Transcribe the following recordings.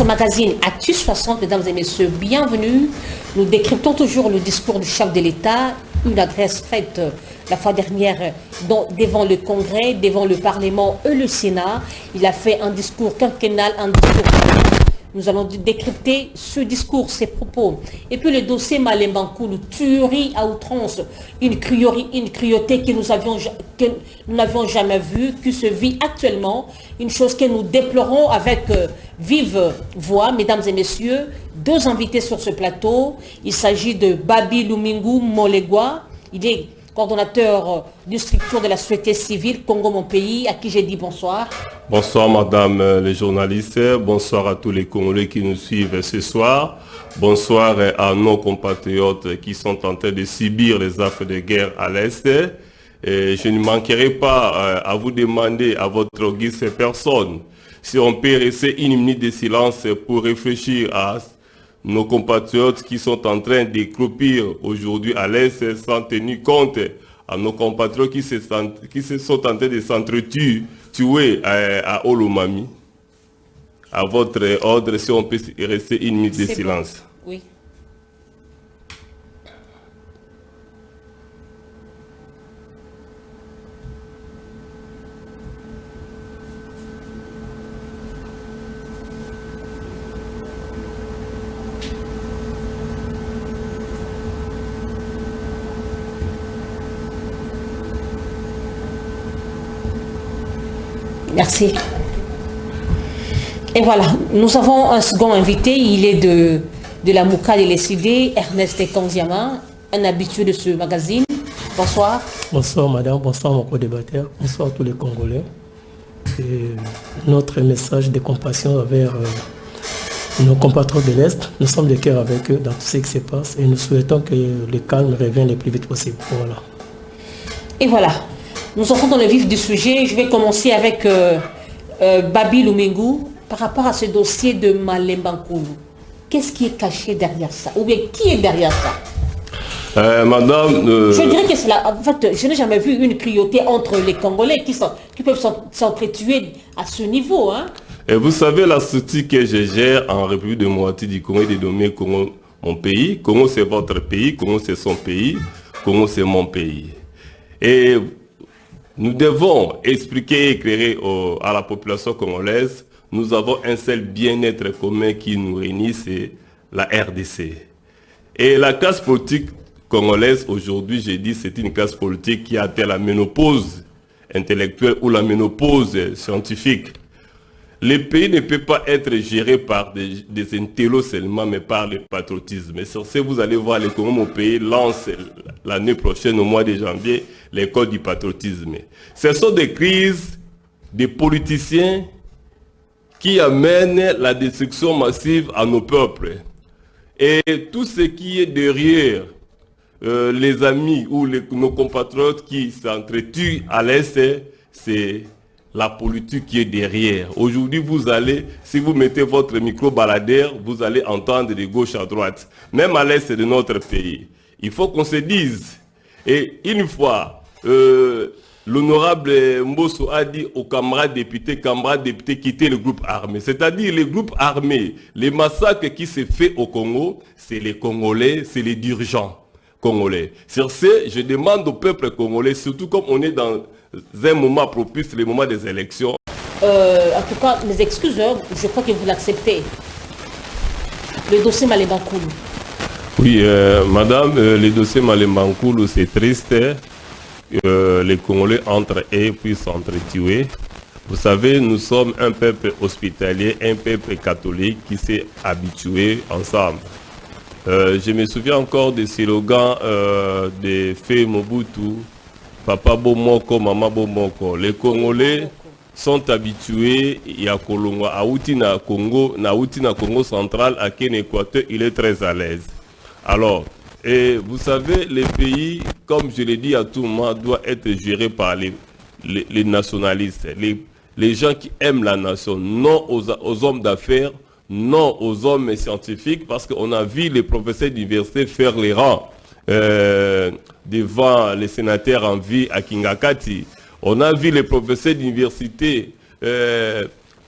votre magazine Actu 60, mesdames et messieurs, bienvenue. Nous décryptons toujours le discours du chef de l'État, une adresse faite la fois dernière devant le Congrès, devant le Parlement et le Sénat. Il a fait un discours quinquennal, un discours. Nous allons décrypter ce discours, ses propos. Et puis le dossier Malembankoulou, tuerie à outrance, une cruauté que nous n'avions jamais vue, qui se vit actuellement, une chose que nous déplorons avec vive voix, mesdames et messieurs. Deux invités sur ce plateau. Il s'agit de Babi Lumingu Molegwa. Il est coordonnateur d'une structure de la société civile Congo Mon Pays, à qui j'ai dit bonsoir. Bonsoir madame les journalistes, bonsoir à tous les Congolais qui nous suivent ce soir. Bonsoir à nos compatriotes qui sont en train de subir les affres de guerre à l'Est. Et je ne manquerai pas à vous demander à votre auguste personne si on peut rester une minute de silence pour réfléchir à nos compatriotes qui sont en train de croupir aujourd'hui à l'Est sans tenir compte à nos compatriotes qui se sont en train de s'entretuer à Olomami. À votre ordre, si on peut rester une minute de silence. Bon. Oui. Merci. Et voilà, nous avons un second invité, il est de la Mouka de l'SID, Ernest Kanziama, un habitué de ce magazine. Bonsoir. Bonsoir madame, bonsoir mon co-débatteur, bonsoir à tous les Congolais. Et notre message de compassion envers nos compatriotes de l'Est, nous sommes de cœur avec eux dans tout ce qui se passe et nous souhaitons que le calme revienne le plus vite possible. Voilà. Et voilà. Nous entrons dans le vif du sujet. Je vais commencer avec Babi Lumingu par rapport à ce dossier de Malembankoulou. Qu'est-ce qui est caché derrière ça? Ou bien qui est derrière ça? Madame... Je dirais que c'est là. En fait, je n'ai jamais vu une cruauté entre les Congolais qui peuvent s'entretuer à ce niveau. Hein? Et vous savez, la structure que je gère en République démocratique du Congo est dénommée Congo Mon Pays. Congo c'est votre pays, Congo c'est son pays, Congo c'est mon pays. Et nous devons expliquer et éclairer à la population congolaise, nous avons un seul bien-être commun qui nous réunit, c'est la RDC. Et la classe politique congolaise, aujourd'hui, j'ai dit, c'est une classe politique qui a atteint la ménopause intellectuelle ou la ménopause scientifique. Le pays ne peut pas être géré par des intellos seulement, mais par le patriotisme. Et sur ce, vous allez voir, le Congo Mon Pays lance l'année prochaine, au mois de janvier, l'école du patriotisme. Ce sont des crises des politiciens qui amènent la destruction massive à nos peuples. Et tout ce qui est derrière les amis ou nos compatriotes qui s'entretuent à l'Est, c'est la politique qui est derrière. Aujourd'hui, vous allez, si vous mettez votre micro-baladeur, vous allez entendre de gauche à droite, même à l'Est de notre pays. Il faut qu'on se dise. Et une fois, l'honorable Mbosso a dit aux camarades députés, quittez le groupe armé. C'est-à-dire les groupes armés, les massacres qui se fait au Congo, c'est les Congolais, c'est les dirigeants congolais. Sur ce, je demande au peuple congolais, surtout comme on est dans un moment propice, le moment des élections. En tout cas, mes excuses, je crois que vous l'acceptez. Le dossier Malembankoulou. Oui, madame, le dossier Malembankoulou, c'est triste. Les Congolais entre eux et puis s'entretuer. Vous savez, nous sommes un peuple hospitalier, un peuple catholique qui s'est habitué ensemble. Je me souviens encore des slogans de Fé Mobutu, Papa Bomoko, Maman Bomoko. Les Congolais sont habitués, il y a Kolongo, Aoutina Congo central, à Ken Équateur, il est très à l'aise. Alors, et vous savez, les pays, comme je l'ai dit à tout le monde, doivent être gérés par les nationalistes, les gens qui aiment la nation, non aux hommes d'affaires, non aux hommes scientifiques, parce qu'on a vu les professeurs d'université faire les rangs devant les sénateurs en vie à Kingakati. On a vu les professeurs d'université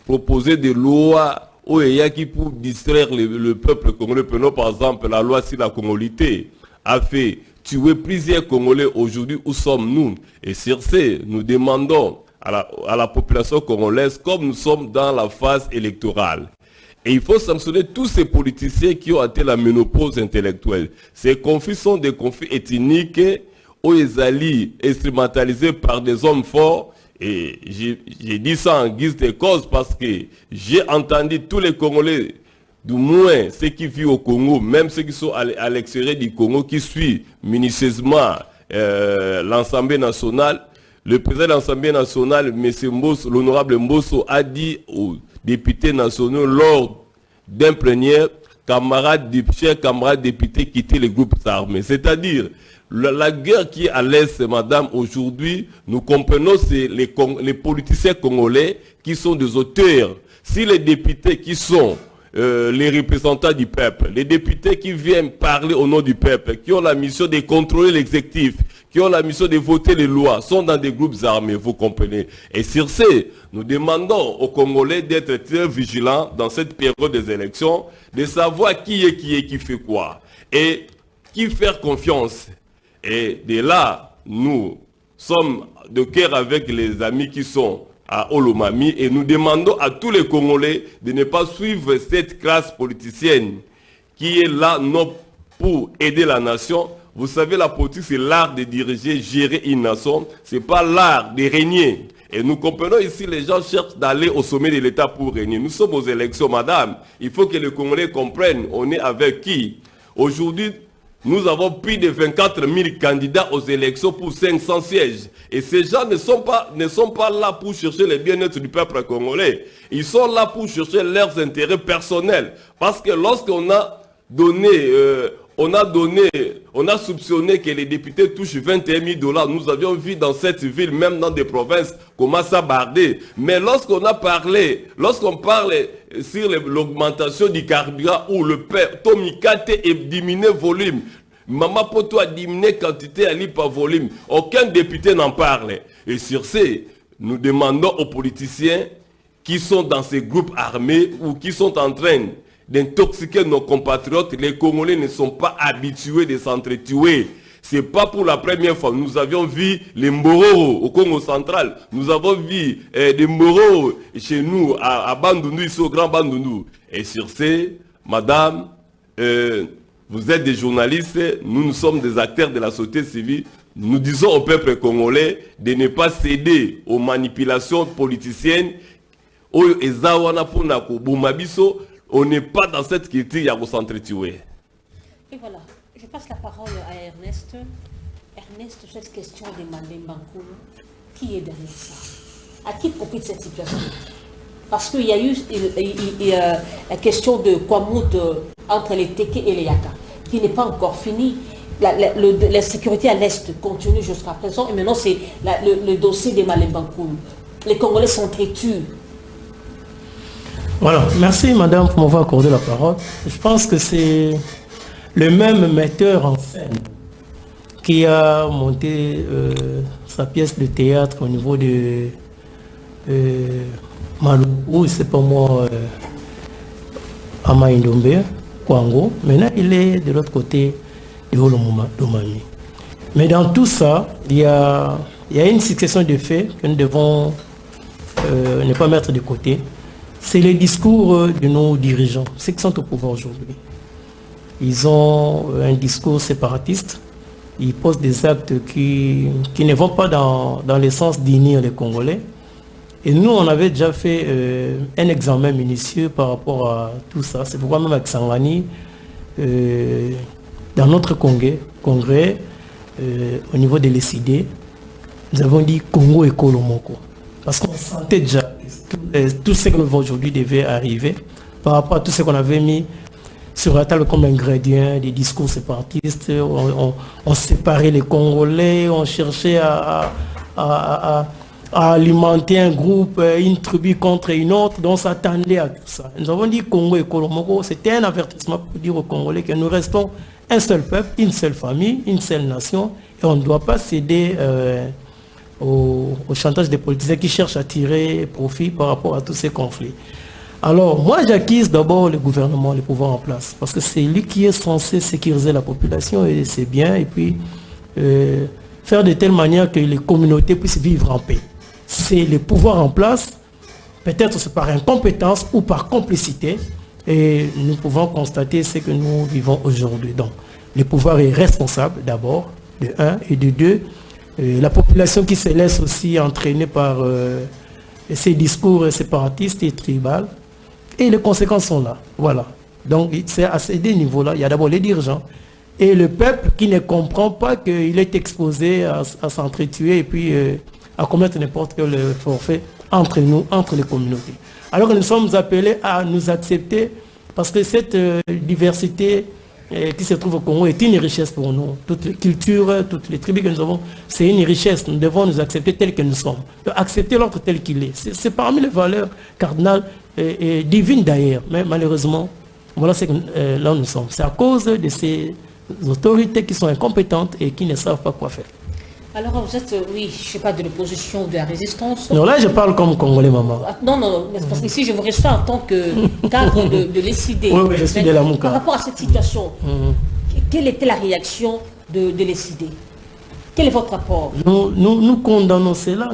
proposer des lois qui pour distraire le peuple congolais. Prenons par exemple la loi sur la congolité a fait tuer plusieurs Congolais. Aujourd'hui, où sommes-nous? Et sur ce, nous demandons à la population congolaise, comme nous sommes dans la phase électorale, et il faut sanctionner tous ces politiciens qui ont atteint la ménopause intellectuelle. Ces conflits sont des conflits ethniques où ils allient instrumentalisés par des hommes forts. Et j'ai dit ça en guise de cause parce que j'ai entendu tous les Congolais, du moins ceux qui vivent au Congo, même ceux qui sont à l'extérieur du Congo, qui suivent minutieusement l'Assemblée nationale. Le président de l'Assemblée nationale, M. Mbosso, l'honorable Mbosso, a dit aux députés nationaux lors d'un plénière, chers camarades députés, quitter les groupes armés. C'est-à-dire, la guerre qui est à l'Est, madame, aujourd'hui, nous comprenons, c'est les politiciens congolais qui sont des auteurs. Si les députés qui sont les représentants du peuple, les députés qui viennent parler au nom du peuple, qui ont la mission de contrôler l'exécutif, qui ont la mission de voter les lois, sont dans des groupes armés, vous comprenez. Et sur ce, nous demandons aux Congolais d'être très vigilants dans cette période des élections, de savoir qui fait quoi, et qui faire confiance. Et de là, nous sommes de cœur avec les amis qui sont à Olomami, et nous demandons à tous les Congolais de ne pas suivre cette classe politicienne qui est là non pour aider la nation. Vous savez, la politique, c'est l'art de diriger, gérer une nation. Ce n'est pas l'art de régner. Et nous comprenons ici, les gens cherchent d'aller au sommet de l'État pour régner. Nous sommes aux élections, madame. Il faut que les Congolais comprennent, on est avec qui? Aujourd'hui, nous avons plus de 24 000 candidats aux élections pour 500 sièges. Et ces gens ne sont pas là pour chercher le bien-être du peuple congolais. Ils sont là pour chercher leurs intérêts personnels. Parce que lorsqu'on a donné... on a soupçonné que les députés touchent 21 000 $. Nous avions vu dans cette ville, même dans des provinces, comment ça bardait. Mais lorsqu'on parle sur l'augmentation du carburant où le père Tomikate est diminué volume, Maman Poto a diminué quantité à par volume, aucun député n'en parle. Et sur ce, nous demandons aux politiciens qui sont dans ces groupes armés ou qui sont en train d'intoxiquer nos compatriotes. Les Congolais ne sont pas habitués de s'entretuer. Ce n'est pas pour la première fois. Nous avions vu les Mboro au Congo central. Nous avons vu des Mboro chez nous, à Bandundu, ici au Grand Bandundu. Et sur ce, madame, vous êtes des journalistes, nous sommes des acteurs de la société civile. Nous disons au peuple congolais de ne pas céder aux manipulations politiciennes. On n'est pas dans cette critique à s'entretuer. Et voilà, je passe la parole à Ernest. Ernest, cette question de Malemba Nkulu, qui est derrière ça? À qui profite cette situation? Parce qu'il y a eu la question de Kwamout entre les Teke et les Yaka, qui n'est pas encore finie. La sécurité à l'Est continue jusqu'à présent, et maintenant c'est le dossier de Malemba Nkulu. Les Congolais s'entretuent. Voilà, merci madame pour m'avoir accordé la parole. Je pense que c'est le même metteur en scène qui a monté sa pièce de théâtre au niveau de Malou, c'est pas moi, Amaïndombe, Kwango. Maintenant, il est de l'autre côté de Olomami. Mais dans tout ça, il y a une succession de faits que nous devons ne pas mettre de côté. C'est les discours de nos dirigeants, ceux qui sont au pouvoir aujourd'hui. Ils ont un discours séparatiste. Ils posent des actes qui ne vont pas dans le sens d'unir les Congolais. Et nous, on avait déjà fait un examen minutieux par rapport à tout ça. C'est pourquoi même avec Sangani, dans notre congrès au niveau de l'ECD, nous avons dit Congo et Kolomoko. Parce qu'on sentait déjà tout ce que nous aujourd'hui devait arriver par rapport à tout ce qu'on avait mis sur la table comme ingrédient des discours séparatistes. On séparait les Congolais, on cherchait à alimenter un groupe, une tribu contre une autre, donc on s'attendait à tout ça. Nous avons dit Congo et Kolomoko, c'était un avertissement pour dire aux Congolais que nous restons un seul peuple, une seule famille, une seule nation, et on ne doit pas céder au chantage des politiciens qui cherchent à tirer profit par rapport à tous ces conflits. Alors, moi, j'accuse d'abord le gouvernement, le pouvoir en place, parce que c'est lui qui est censé sécuriser la population et c'est bien, et puis faire de telle manière que les communautés puissent vivre en paix. C'est le pouvoir en place, peut-être c'est par incompétence ou par complicité, et nous pouvons constater ce que nous vivons aujourd'hui. Donc, le pouvoir est responsable d'abord, de un, et de deux, la population qui se laisse aussi entraîner par ces discours séparatistes et tribaux, et les conséquences sont là. Voilà. Donc, c'est à ces deux niveaux-là. Il y a d'abord les dirigeants et le peuple qui ne comprend pas qu'il est exposé à s'entretuer et puis à commettre n'importe quel forfait entre nous, entre les communautés. Alors que nous sommes appelés à nous accepter parce que cette diversité qui se trouve au Congo est une richesse pour nous. Toutes les cultures, toutes les tribus que nous avons, c'est une richesse. Nous devons nous accepter tels que nous sommes. Accepter l'autre tel qu'il est. C'est parmi les valeurs cardinales et divines d'ailleurs. Mais malheureusement, voilà ce que là nous sommes. C'est à cause de ces autorités qui sont incompétentes et qui ne savent pas quoi faire. Alors vous êtes, oui, je ne sais pas, de l'opposition, de la résistance. Non, là je parle comme Congolais, maman. Non, parce qu'ici je vous reçois en tant que cadre de l'ECID. Oui, je suis de la Mouka. Par rapport à cette situation, quelle était la réaction de l'ECID? Quel est votre rapport? Nous condamnons cela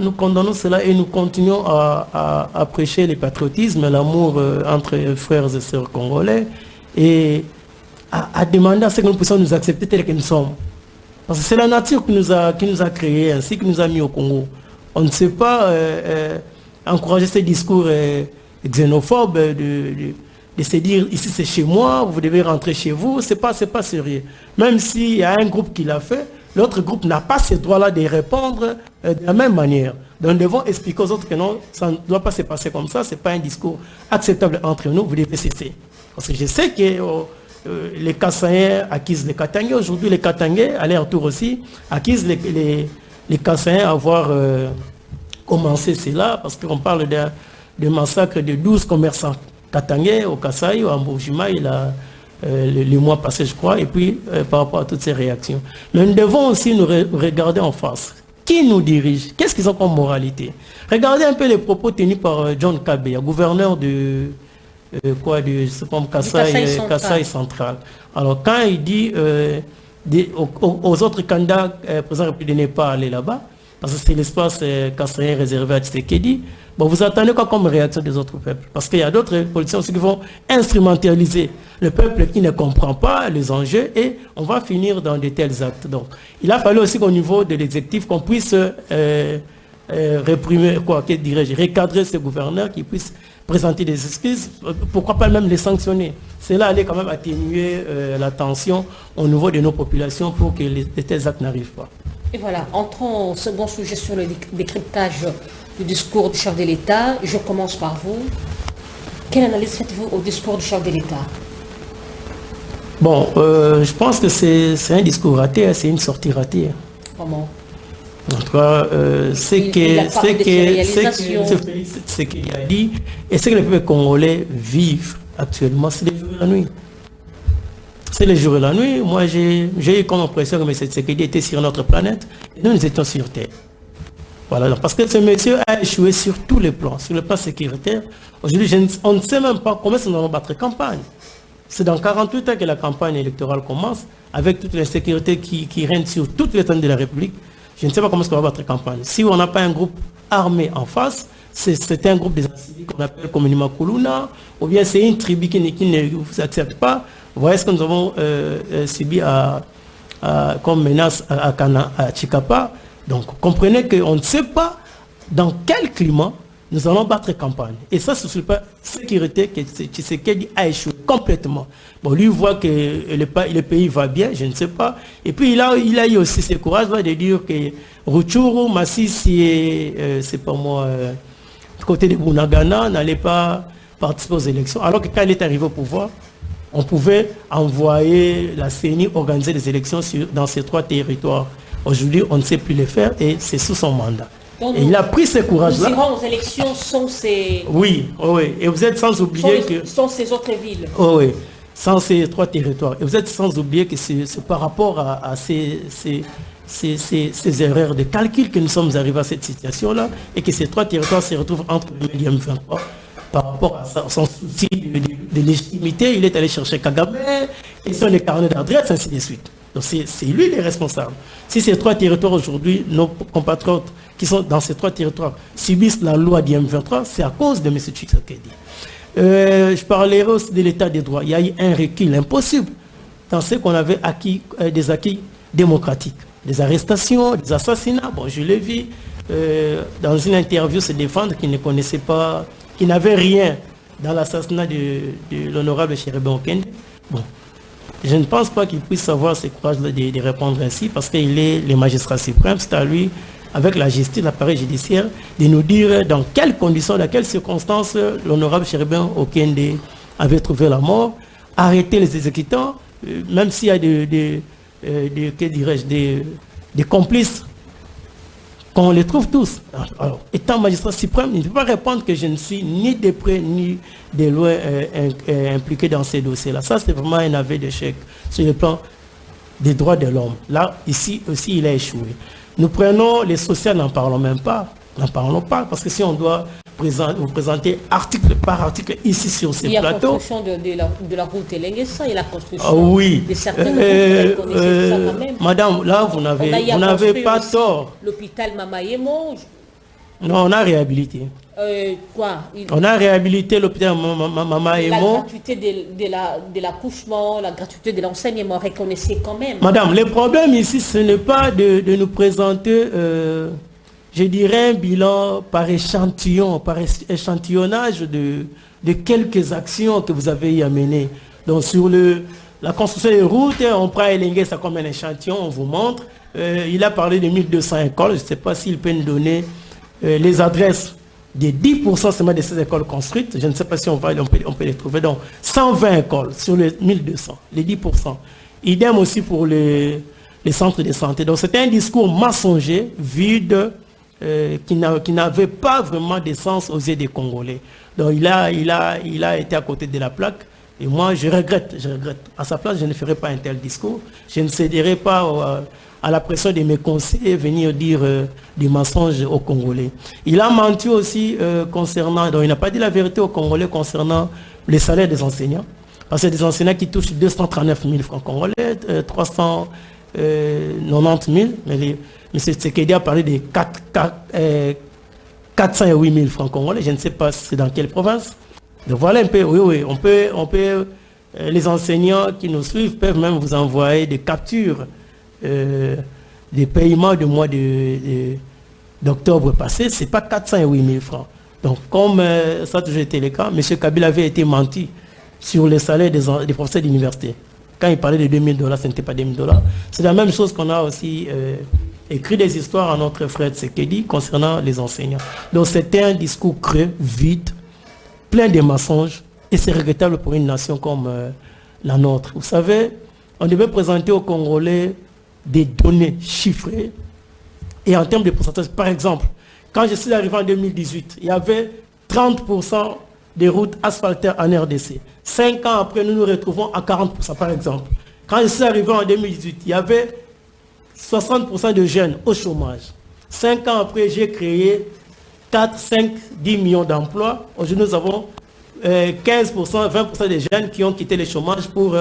et nous continuons à prêcher le patriotisme, l'amour entre frères et sœurs congolais et à demander à ce que nous puissions nous accepter tels que nous sommes. Parce que c'est la nature qui nous a créés, ainsi qui nous a mis au Congo. On ne sait pas encourager ces discours xénophobes de se dire ici c'est chez moi, vous devez rentrer chez vous, c'est pas sérieux. Même s'il y a un groupe qui l'a fait, l'autre groupe n'a pas ce droit-là de répondre de la même manière. Donc nous devons expliquer aux autres que non, ça ne doit pas se passer comme ça, ce n'est pas un discours acceptable entre nous, vous devez cesser. Parce que je sais que les Kassaïens acquisent les Katangais, aujourd'hui les Katangais, à leur tour aussi, acquisent les Kassaïens à avoir commencé cela, parce qu'on parle de massacre de 12 commerçants Katangais au Kasaï, au Ambojima, le mois passé, je crois, et puis par rapport à toutes ces réactions. Mais nous devons aussi nous regarder en face. Qui nous dirige? Qu'est-ce qu'ils ont comme moralité? Regardez un peu les propos tenus par John Kabeya, gouverneur de Kasaï central. Alors quand il dit aux autres candidats présents de ne pas aller là-bas, parce que c'est l'espace kassaïen réservé à Tshisekedi, bon, vous attendez quoi comme réaction des autres peuples? Parce qu'il y a d'autres politiciens aussi qui vont instrumentaliser le peuple qui ne comprend pas les enjeux et on va finir dans de tels actes. Donc il a fallu aussi qu'au niveau de l'exécutif, qu'on puisse réprimer, recadrer ces gouverneurs qui puissent présenter des excuses, pourquoi pas même les sanctionner. Cela allait quand même atténuer la tension au niveau de nos populations pour que de tels actes n'arrivent pas. Et voilà, entrons au second sujet sur le décryptage du discours du chef de l'État. Je commence par vous. Quelle analyse faites-vous au discours du chef de l'État? Bon, je pense que c'est un discours raté, c'est une sortie ratée. Comment? En tout cas, ce qu'il a dit et ce que les peuples congolais vivent actuellement, c'est les jours et la nuit. C'est les jours et la nuit. Moi, j'ai eu comme impression que M. Tshisekedi était sur notre planète et nous étions sur Terre. Voilà, parce que ce monsieur a échoué sur tous les plans, sur le plan sécuritaire. Aujourd'hui, on ne sait même pas comment nous allons battre campagne. C'est dans 48 ans que la campagne électorale commence, avec toute l'insécurité qui règne sur toute l'étendue de la République. Je ne sais pas comment est-ce qu'on va battre campagne. Si on n'a pas un groupe armé en face, c'est un groupe des civils qu'on appelle communément Kuluna, ou bien c'est une tribu qui ne vous accepte pas. Vous voyez ce que nous avons subi comme menace à Chikapa. Donc comprenez qu'on ne sait pas dans quel climat nous allons battre campagne. Et ça, ce n'est pas sécurité que Tshisekedi a échoué complètement. Bon, lui voit que le pays va bien, je ne sais pas. Et puis il a eu aussi ce courage-là de dire que Rutshuru, Masisi et, c'est pas moi, du côté de Bunagana, n'allait pas participer aux élections. Alors que quand il est arrivé au pouvoir, on pouvait envoyer la CENI organiser des élections dans ces 3 territoires. Aujourd'hui, on ne sait plus les faire et c'est sous son mandat. Donc, et il a pris ce courage-là. Nous irons aux élections sans ces... Oui, et vous êtes sans oublier que... Sans ces autres villes. Oui, sans ces 3 territoires. Et vous êtes sans oublier que c'est par rapport à ces erreurs de calcul que nous sommes arrivés à cette situation-là et que ces 3 territoires se retrouvent entre le 2023 par rapport à son souci de légitimité, il est allé chercher Kagame, et sur les carnets d'adresse, ainsi de suite. Donc c'est lui le responsable. Si ces 3 territoires aujourd'hui, nos compatriotes qui sont dans ces 3 territoires subissent la loi du M23, c'est à cause de M. Tshisekedi. Je parlerai aussi de l'état des droits. Il y a eu un recul impossible dans ce qu'on avait acquis, des acquis démocratiques. Des arrestations, des assassinats. Bon, je l'ai vu dans une interview se défendre qu'il ne connaissait pas, qu'il n'avait rien dans l'assassinat de l'honorable Chéribé Okende. Bon, je ne pense pas qu'il puisse avoir ce courage de répondre ainsi parce qu'il est le magistrat suprême. C'est à lui, avec la justice, l'appareil judiciaire, de nous dire dans quelles conditions, dans quelles circonstances l'honorable Chéribé Okende avait trouvé la mort, arrêter les exécutants, même s'il y a des complices, qu'on les trouve tous. Alors, étant magistrat suprême, il ne peut pas répondre que je ne suis ni de près ni de loin impliqué dans ces dossiers-là. Ça, c'est vraiment un aveu d'échec sur le plan des droits de l'homme. Là, ici aussi, il a échoué. Nous prenons les sociaux, n'en parlons même pas. N'en parlons pas, parce que si on doit vous présenter article par article ici sur ces plateaux... Il y a la construction de la route Elenguessa et la construction de certaines routes, vous connaissez ça quand même. Madame, là, vous n'avez pas tort. L'hôpital Mamaïemo. Non, on a réhabilité. Quoi On a réhabilité l'hôpital Mamaïemo. La gratuité de l'accouchement, la gratuité de l'enseignement, reconnaissez quand même. Madame, le problème ici, ce n'est pas de nous présenter... je dirais un bilan par échantillon, par échantillonnage de quelques actions que vous avez à mener. Donc sur la construction des routes, on prend Elenguessa comme un échantillon, on vous montre. Il a parlé de 1200 écoles, je ne sais pas s'il peut nous donner les adresses des 10% seulement de ces écoles construites. Je ne sais pas si on peut les trouver. Donc 120 écoles sur les 1200, les 10%. Idem aussi pour les centres de santé. Donc c'était un discours mensonger, vide, qui n'avait pas vraiment de sens aux yeux des Congolais. Donc il a été à côté de la plaque. Et moi, je regrette. À sa place, je ne ferai pas un tel discours. Je ne céderai pas à la pression de mes conseillers venir dire des mensonges aux Congolais. Il a menti aussi concernant, donc il n'a pas dit la vérité aux Congolais concernant les salaires des enseignants. Parce que des enseignants qui touchent 239 000 francs congolais, 390 000, mais M. Tshisekedi a parlé de 408 000 francs congolais. Je ne sais pas c'est dans quelle province. Donc voilà un peu, oui, on peut les enseignants qui nous suivent peuvent même vous envoyer des captures des paiements du mois d'octobre passé. Ce n'est pas 408 000 francs. Donc comme ça a toujours été le cas, M. Kabila avait été menti sur les salaires des professeurs d'université. Quand il parlait de $2000, ce n'était pas $2000. C'est la même chose qu'on a aussi écrit des histoires à notre frère Tshisekedi concernant les enseignants. Donc c'était un discours creux, vide, plein de mensonges, et c'est regrettable pour une nation comme la nôtre. Vous savez, on devait présenter aux Congolais des données chiffrées, et en termes de pourcentage, par exemple, quand je suis arrivé en 2018, il y avait 30% des routes asphaltées en RDC. 5 ans après, nous nous retrouvons à 40%, par exemple. Quand je suis arrivé en 2018, il y avait 60% de jeunes au chômage. 5 ans après, j'ai créé 4, 5, 10 millions d'emplois. Aujourd'hui, nous avons 15%, 20% de jeunes qui ont quitté le chômage pour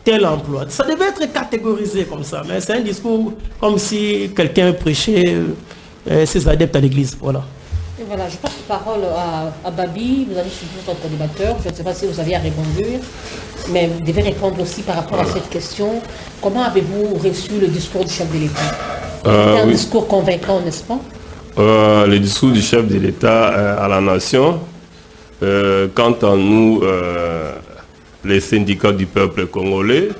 tel emploi. Ça devait être catégorisé comme ça, mais c'est un discours comme si quelqu'un prêchait ses adeptes à l'église. Voilà. Et voilà, je passe la parole à Babi. Vous avez suivi votre débatteur. Je ne sais pas si vous aviez à répondre, mais vous devez répondre aussi par rapport à cette question. Comment avez-vous reçu le discours du chef de l'État? C'est un discours convaincant, n'est-ce pas? Le discours du chef de l'État à la nation, quant à nous, les syndicats du peuple congolais,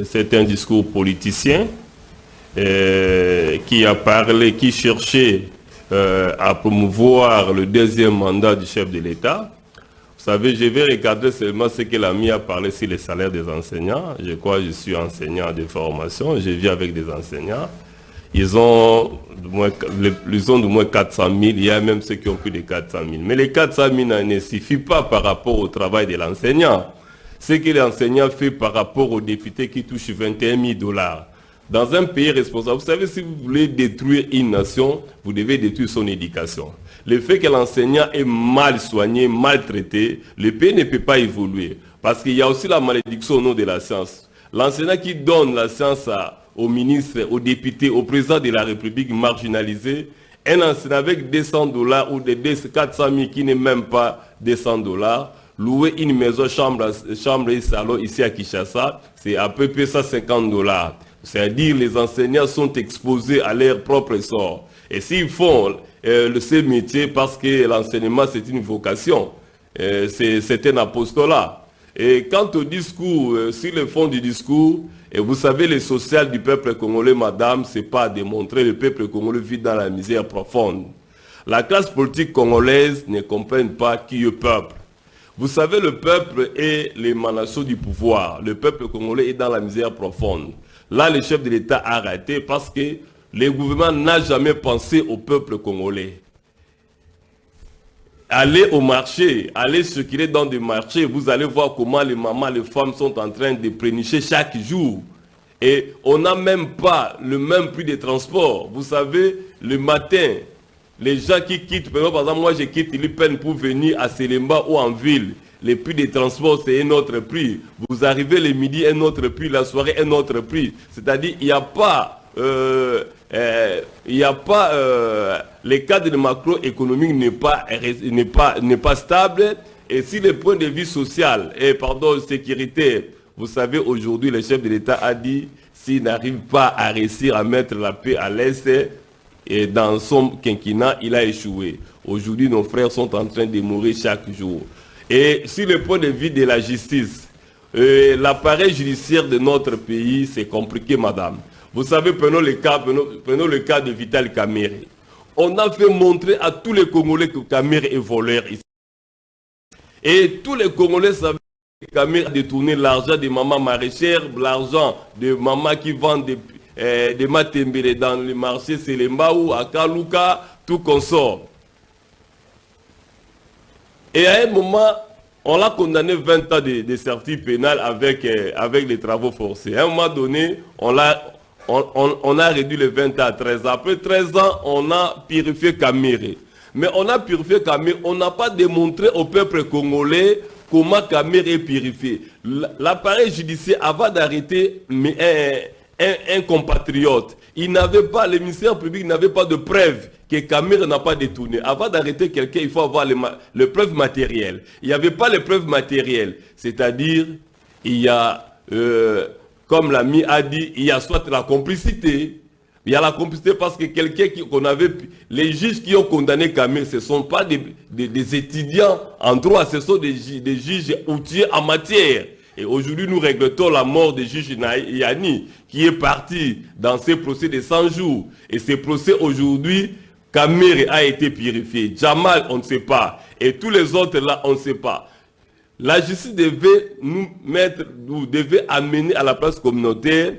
c'est un discours politicien qui a parlé, qui cherchait à promouvoir le deuxième mandat du chef de l'État. Vous savez, je vais regarder seulement ce que l'ami a parlé sur les salaires des enseignants. Je crois que je suis enseignant de formation, je vis avec des enseignants. Ils ont de moins 400 000, il y a même ceux qui ont plus de 400 000. Mais les 400 000 ne suffit pas par rapport au travail de l'enseignant. Ce que l'enseignant fait par rapport aux députés qui touchent $21 000. Dans un pays responsable, vous savez, si vous voulez détruire une nation, vous devez détruire son éducation. Le fait que l'enseignant est mal soigné, mal traité, le pays ne peut pas évoluer. Parce qu'il y a aussi la malédiction au nom de la science. L'enseignant qui donne la science aux ministres, aux députés, au président de la République marginalisé, un enseignant avec $200 ou des 400 000 qui n'est même pas $200, louer une maison, chambre et salon ici à Kinshasa, c'est à peu près $150. C'est-à-dire les enseignants sont exposés à leur propre sort. Et s'ils font ce métier parce que l'enseignement c'est une vocation, c'est un apostolat. Et quant au discours, sur le fond du discours, et vous savez, le social du peuple congolais, madame, c'est pas à démontrer. Le peuple congolais vit dans la misère profonde. La classe politique congolaise ne comprend pas qui est le peuple. Vous savez, le peuple est l'émanation du pouvoir. Le peuple congolais est dans la misère profonde. Là, le chef de l'État a arrêté parce que le gouvernement n'a jamais pensé au peuple congolais. Allez au marché, allez circuler dans des marchés, vous allez voir comment les mamans, les femmes sont en train de prénicher chaque jour. Et on n'a même pas le même prix de transport. Vous savez, le matin, les gens qui quittent, par exemple, moi je quitte Lipen pour venir à Selemba ou en ville. Les prix de transport, c'est un autre prix. Vous arrivez le midi, un autre prix, la soirée, un autre prix. C'est-à-dire, il n'y a pas... le cadre macroéconomique n'est pas stable, et si le point de vue social et sécuritaire, vous savez, aujourd'hui le chef de l'État a dit s'il n'arrive pas à réussir à mettre la paix à l'Est, et dans son quinquennat, il a échoué. Aujourd'hui, nos frères sont en train de mourir chaque jour. Et sur le point de vue de la justice, l'appareil judiciaire de notre pays, c'est compliqué, madame. Vous savez, prenons le cas de Vital Kamerhe. On a fait montrer à tous les Congolais que Kamerhe est voleur ici. Et tous les Congolais savaient que Kamerhe a détourné l'argent de maman maraîchère, l'argent de maman qui vend des matembele dans les marchés Selemba ou à Kaluka, tout consort. Et à un moment, on l'a condamné 20 ans de sortie pénale avec les travaux forcés. À un moment donné, on a réduit les 20 ans à 13 ans. Après 13 ans, on a purifié Kamerhe. Mais on a purifié Kamerhe, on n'a pas démontré au peuple congolais comment Kamerhe est purifié. L'appareil judiciaire, avant d'arrêter un compatriote, le ministère public n'avait pas de preuves que Kamerhe n'a pas détourné. Avant d'arrêter quelqu'un, il faut avoir les preuves matérielles. Il n'y avait pas les preuves matérielles. C'est-à-dire, il y a... comme l'ami a dit, il y a soit la complicité. Il y a la complicité parce que les juges qui ont condamné Kamerhe, ce ne sont pas des étudiants en droit, ce sont des juges outillés en matière. Et aujourd'hui, nous regrettons la mort du juge Yani, qui est parti dans ces procès de 100 jours. Et ces procès aujourd'hui, Kamerhe a été purifié. Jamal, on ne sait pas. Et tous les autres là, on ne sait pas. La justice devait devait amener à la place communautaire,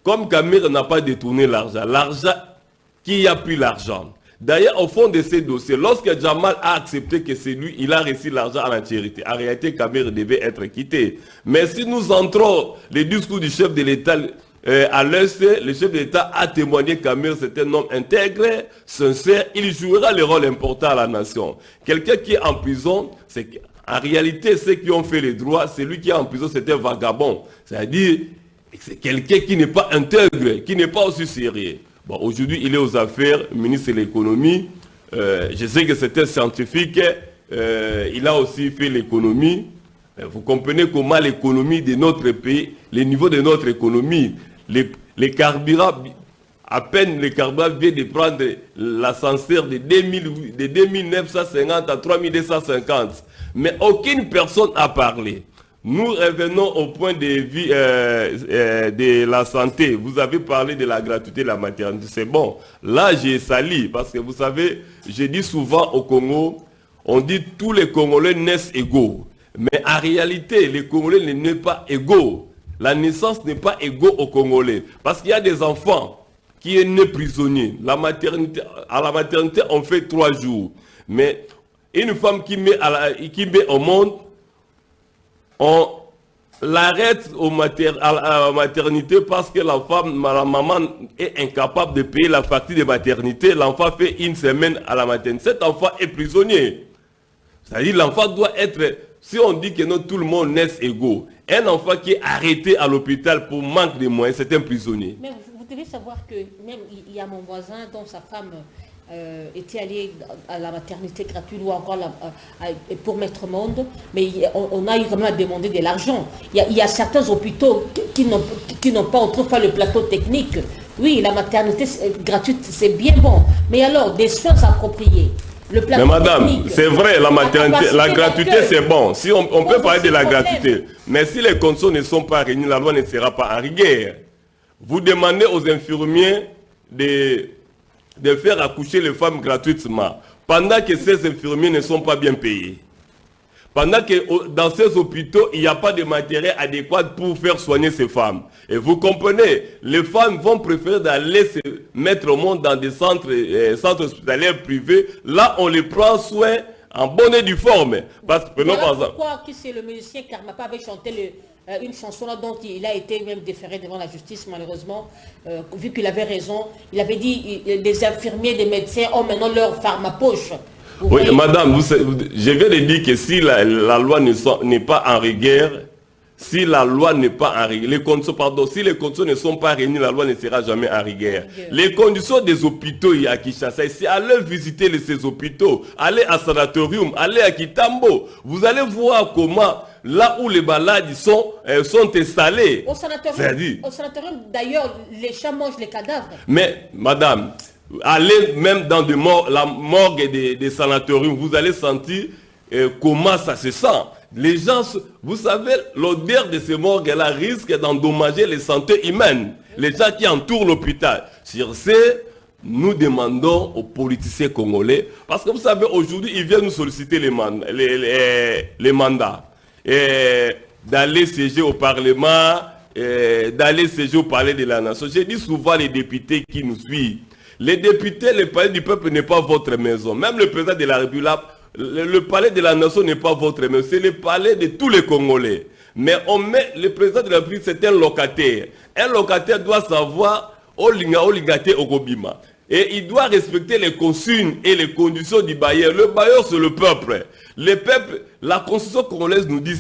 comme Kamerhe n'a pas détourné l'argent, qui a pris l'argent. D'ailleurs, au fond de ces dossiers, lorsque Jamal a accepté que c'est lui, il a reçu l'argent en entièreté. En réalité, Kamerhe devait être quitté. Mais si nous entrons les discours du chef de l'État à l'Est, le chef de l'État a témoigné que Kamerhe c'est un homme intègre, sincère, il jouera le rôle important à la nation. Quelqu'un qui est en prison, en réalité, ceux qui ont fait les droits, celui qui est en prison, c'est un vagabond. C'est-à-dire, c'est quelqu'un qui n'est pas intègre, qui n'est pas aussi sérieux. Bon, aujourd'hui, il est aux affaires, ministre de l'économie. Je sais que c'est un scientifique. Il a aussi fait l'économie. Vous comprenez comment l'économie de notre pays, les niveaux de notre économie, les carburants, à peine le carburant vient de prendre l'ascenseur de 2950 à 3250. Mais aucune personne n'a parlé. Nous revenons au point de vue de la santé. Vous avez parlé de la gratuité de la maternité. C'est bon. Là, j'ai sali parce que vous savez, je dis souvent au Congo, on dit tous les Congolais naissent égaux. Mais en réalité, les Congolais ne naissent pas égaux. La naissance n'est pas égaux aux Congolais. Parce qu'il y a des enfants qui sont nés prisonniers. À la maternité, on fait 3 jours. Mais une femme qui met au monde, l'arrête à la maternité parce que la maman est incapable de payer la facture de maternité. L'enfant fait une semaine à la maternité. Cet enfant est prisonnier. C'est-à-dire l'enfant doit être, si on dit que non, tout le monde naît égaux, un enfant qui est arrêté à l'hôpital pour manque de moyens, c'est un prisonnier. Mais vous devez savoir que même il y a mon voisin dont sa femme était allée à la maternité gratuite ou encore pour Maître Monde, mais on a eu vraiment à demander de l'argent. Il y a certains hôpitaux qui n'ont pas, on trouve pas le plateau technique. Oui, la maternité gratuite, c'est bien bon. Mais alors, des soins appropriés. Mais madame, c'est vrai, la maternité, la gratuité c'est bon. Si on peut parler de la gratuité. Mais si les conditions ne sont pas réunies, la loi ne sera pas en rigueur. Vous demandez aux infirmiers de faire accoucher les femmes gratuitement, pendant que ces infirmiers ne sont pas bien payés. Pendant que dans ces hôpitaux, il n'y a pas de matériel adéquat pour faire soigner ces femmes. Et vous comprenez, les femmes vont préférer d'aller se mettre au monde dans des centres hospitaliers privés. Là, on les prend soin en bonne et due forme. Parce que, voilà par exemple, pourquoi c'est le musicien Karmapa avait chanté une chanson là dont il a été même déféré devant la justice malheureusement, vu qu'il avait raison. Il avait dit les infirmiers, des médecins ont maintenant leur pharmapoche. Oui, madame, je viens de dire que si la loi n'est pas en rigueur, si la loi n'est pas en rigueur, si les conditions ne sont pas réunies, la loi ne sera jamais en rigueur. Les conditions des hôpitaux à Kinshasa, c'est aller visiter ces hôpitaux, aller à sanatorium, aller à Kitambo. Vous allez voir comment, là où les malades sont installés. Au sanatorium, d'ailleurs, les chats mangent les cadavres. Mais, madame, allez même dans la morgue des sanatoriums, vous allez sentir comment ça se sent. Les gens, vous savez, l'odeur de ces morgues-là risque d'endommager les santé humaines, les gens qui entourent l'hôpital. Sur ce, nous demandons aux politiciens congolais, parce que vous savez, aujourd'hui, ils viennent nous solliciter les mandats, d'aller siéger au Parlement, d'aller siéger au Palais de la Nation. J'ai dit souvent les députés qui nous suivent. Les députés, le palais du peuple n'est pas votre maison. Même le président de la République, le palais de la nation n'est pas votre maison. C'est le palais de tous les Congolais. Mais le président de la République, c'est un locataire. Un locataire doit savoir Oligate Okobima. Et il doit respecter les consignes et les conditions du bailleur. Le bailleur, c'est le peuple. Le peuple, la constitution congolaise nous dit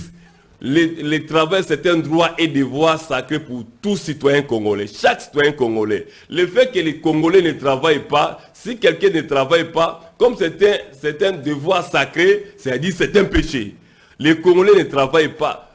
le travail, c'est un droit et devoir sacré pour tout citoyen congolais, chaque citoyen congolais. Le fait que les Congolais ne travaillent pas, si quelqu'un ne travaille pas, comme c'est un devoir sacré, c'est-à-dire c'est un péché. Les Congolais ne travaillent pas.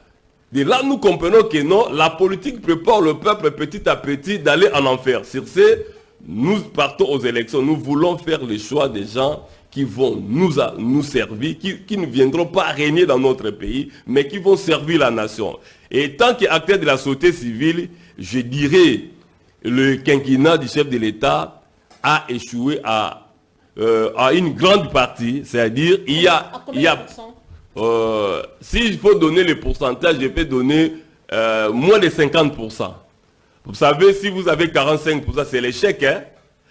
De là, nous comprenons que non, la politique prépare le peuple petit à petit d'aller en enfer. Sur ce, nous partons aux élections. Nous voulons faire le choix des gens qui vont nous servir, qui ne viendront pas régner dans notre pays, mais qui vont servir la nation. Et tant qu'acteur de la société civile, je dirais, le quinquennat du chef de l'État a échoué à une grande partie, c'est-à-dire s'il faut donner le pourcentage, je peux donner moins de 50%. Vous savez, si vous avez 45%, c'est l'échec, hein?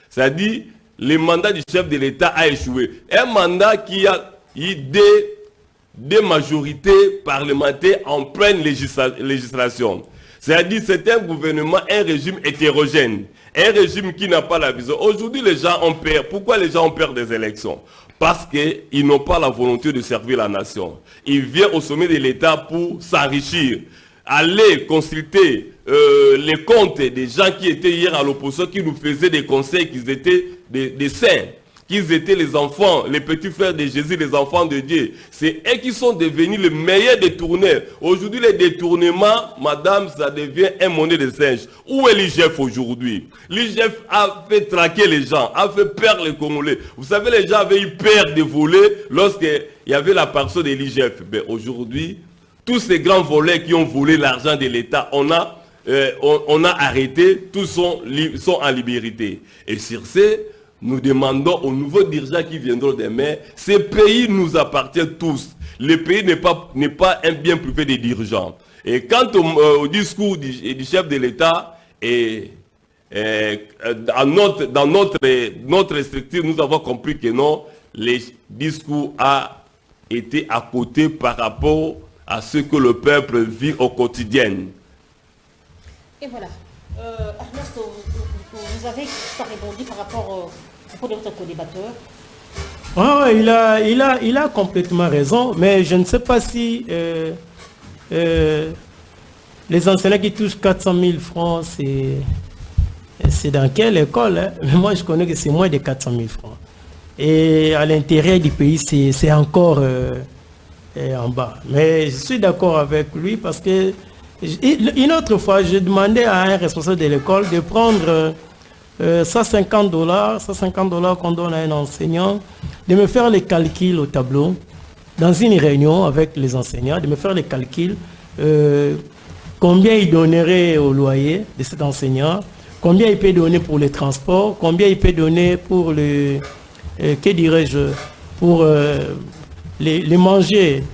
C'est-à-dire, le mandat du chef de l'État a échoué. Un mandat qui a eu des majorités parlementaires en pleine législation. C'est-à-dire c'est un gouvernement, un régime hétérogène. Un régime qui n'a pas la vision. Aujourd'hui, les gens ont peur. Pourquoi les gens ont peur des élections? Parce qu'ils n'ont pas la volonté de servir la nation. Ils viennent au sommet de l'État pour s'enrichir. Aller consulter les comptes des gens qui étaient hier à l'opposition, qui nous faisaient des conseils qu'ils étaient des saints, qu'ils étaient les enfants, les petits frères de Jésus, les enfants de Dieu. C'est eux qui sont devenus les meilleurs détourneurs. Aujourd'hui, les détournements, madame, ça devient un monnaie de singe. Où est l'IGF aujourd'hui? L'IGF a fait traquer les gens, a fait perdre les Congolais. Vous savez, les gens avaient eu peur de voler lorsqu'il y avait la personne de l'IGF. Mais aujourd'hui, tous ces grands voleurs qui ont volé l'argent de l'État, on a arrêté, tous sont en liberté. Et sur ce, nous demandons aux nouveaux dirigeants qui viendront demain, ces pays nous appartiennent tous. Le pays n'est pas un bien privé des dirigeants. Et quant au discours du chef de l'État, dans notre structure, nous avons compris que non, les discours a été à côté par rapport à ce que le peuple vit au quotidien. Et voilà. Ernest, vous avez pas répondu par rapport au propos de votre co-débatteur. Ouais, il a complètement raison, mais je ne sais pas si les enseignants qui touchent 400 000 francs, c'est dans quelle école, hein? Mais moi, je connais que c'est moins de 400 000 francs. Et à l'intérieur du pays, c'est encore en bas. Mais je suis d'accord avec lui parce que une autre fois, je demandais à un responsable de l'école de prendre $150 qu'on donne à un enseignant, de me faire les calculs au tableau, dans une réunion avec les enseignants, de me faire les calculs, combien il donnerait au loyer de cet enseignant, combien il peut donner pour les transports, combien il peut donner pour les, que dirais-je, pour les manger,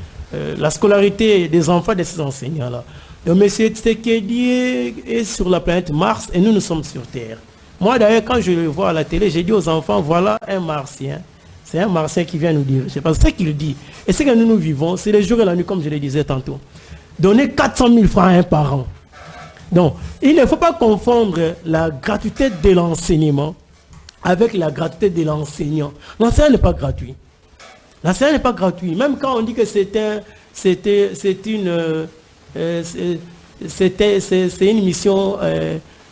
la scolarité des enfants de ces enseignants-là. Donc, M. Tshisekedi est sur la planète Mars et nous sommes sur Terre. Moi, d'ailleurs, quand je le vois à la télé, j'ai dit aux enfants, voilà un Martien. C'est un Martien qui vient nous dire. Je sais pas ce qu'il dit. Et ce que nous vivons, c'est les jours et la nuit, comme je le disais tantôt. Donner 400 000 francs à un parent. Donc, il ne faut pas confondre la gratuité de l'enseignement avec la gratuité de l'enseignant. L'enseignant n'est pas gratuit. L'enseignant n'est pas gratuit. Même quand on dit que c'est une mission,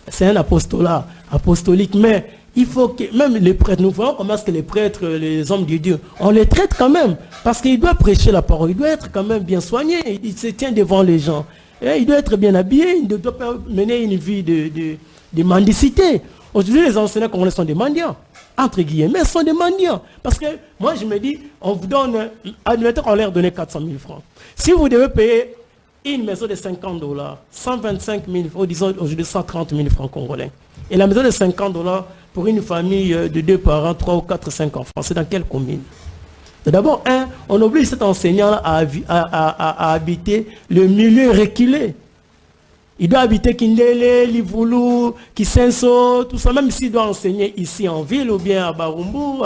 c'est un apostolat apostolique, mais il faut que même les prêtres, nous voyons comment est-ce que les prêtres, les hommes de Dieu, on les traite quand même, parce qu'il doit prêcher la parole, il doit être quand même bien soigné, il se tient devant les gens, et il doit être bien habillé, il ne doit pas mener une vie de mendicité. Aujourd'hui, les enseignants congolais sont des mendiants, entre guillemets, sont des mendiants, parce que moi je me dis, on vous donne, admettons qu'on leur donne 400 000 francs. Si vous devez payer une maison de $50, 125 000, disons aujourd'hui 130 000 francs congolais. Et la maison de $50 pour une famille de 2 parents, 3 ou 4, 5 enfants, c'est dans quelle commune? D'abord, on oblige cet enseignant à habiter le milieu reculé. Il doit habiter Kindele, Livoulou, Kisenso, tout ça, même s'il doit enseigner ici en ville ou bien à Barumbu,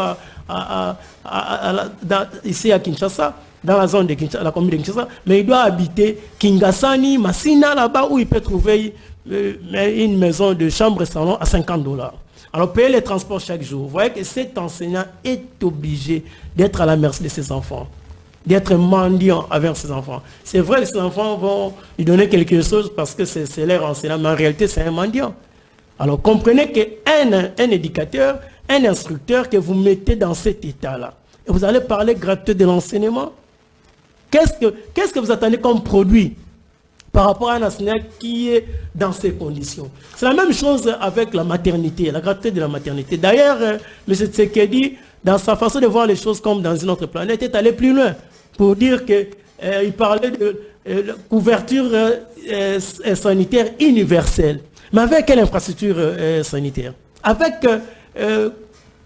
ici à Kinshasa, dans la zone de Kinshasa, la commune de Kinshasa, mais il doit habiter Kingasani, Massina, là-bas où il peut trouver une maison de chambre salon à $50. Alors payer les transports chaque jour. Vous voyez que cet enseignant est obligé d'être à la merci de ses enfants, d'être mendiant avec ses enfants. C'est vrai que ses enfants vont lui donner quelque chose parce que c'est leur enseignant, mais en réalité c'est un mendiant. Alors comprenez qu'un éducateur, un instructeur que vous mettez dans cet état-là, et vous allez parler gratuit de l'enseignement. Qu'est-ce que vous attendez comme produit par rapport à un enseignant qui est dans ces conditions? C'est la même chose avec la maternité, la gratuité de la maternité. D'ailleurs, M. Tshisekedi, dans sa façon de voir les choses comme dans une autre planète, est allé plus loin pour dire qu'il parlait de couverture sanitaire universelle. Mais avec quelle infrastructure sanitaire? Avec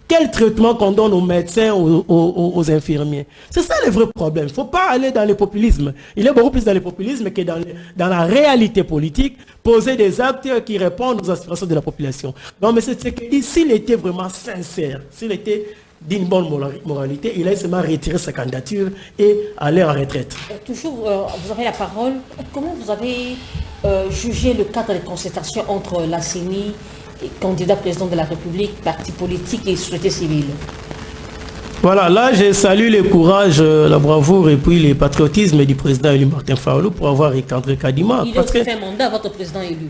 quel traitement qu'on donne aux médecins, aux infirmiers? C'est ça le vrai problème. Il ne faut pas aller dans le populisme. Il est beaucoup plus dans le populisme que dans la réalité politique, poser des actes qui répondent aux aspirations de la population. Donc, M. Tshisekedi, s'il était vraiment sincère, s'il était d'une bonne moralité, il a seulement retiré sa candidature et aller en retraite. Toujours, vous avez la parole. Comment vous avez jugé le cadre de concertation entre la CENI, candidat président de la République, parti politique et société civile? Voilà, là je salue le courage, la bravoure et puis le patriotisme du président élu Martin Fayulu pour avoir recadré Kadima. Il a aussi fait un mandat à votre président élu.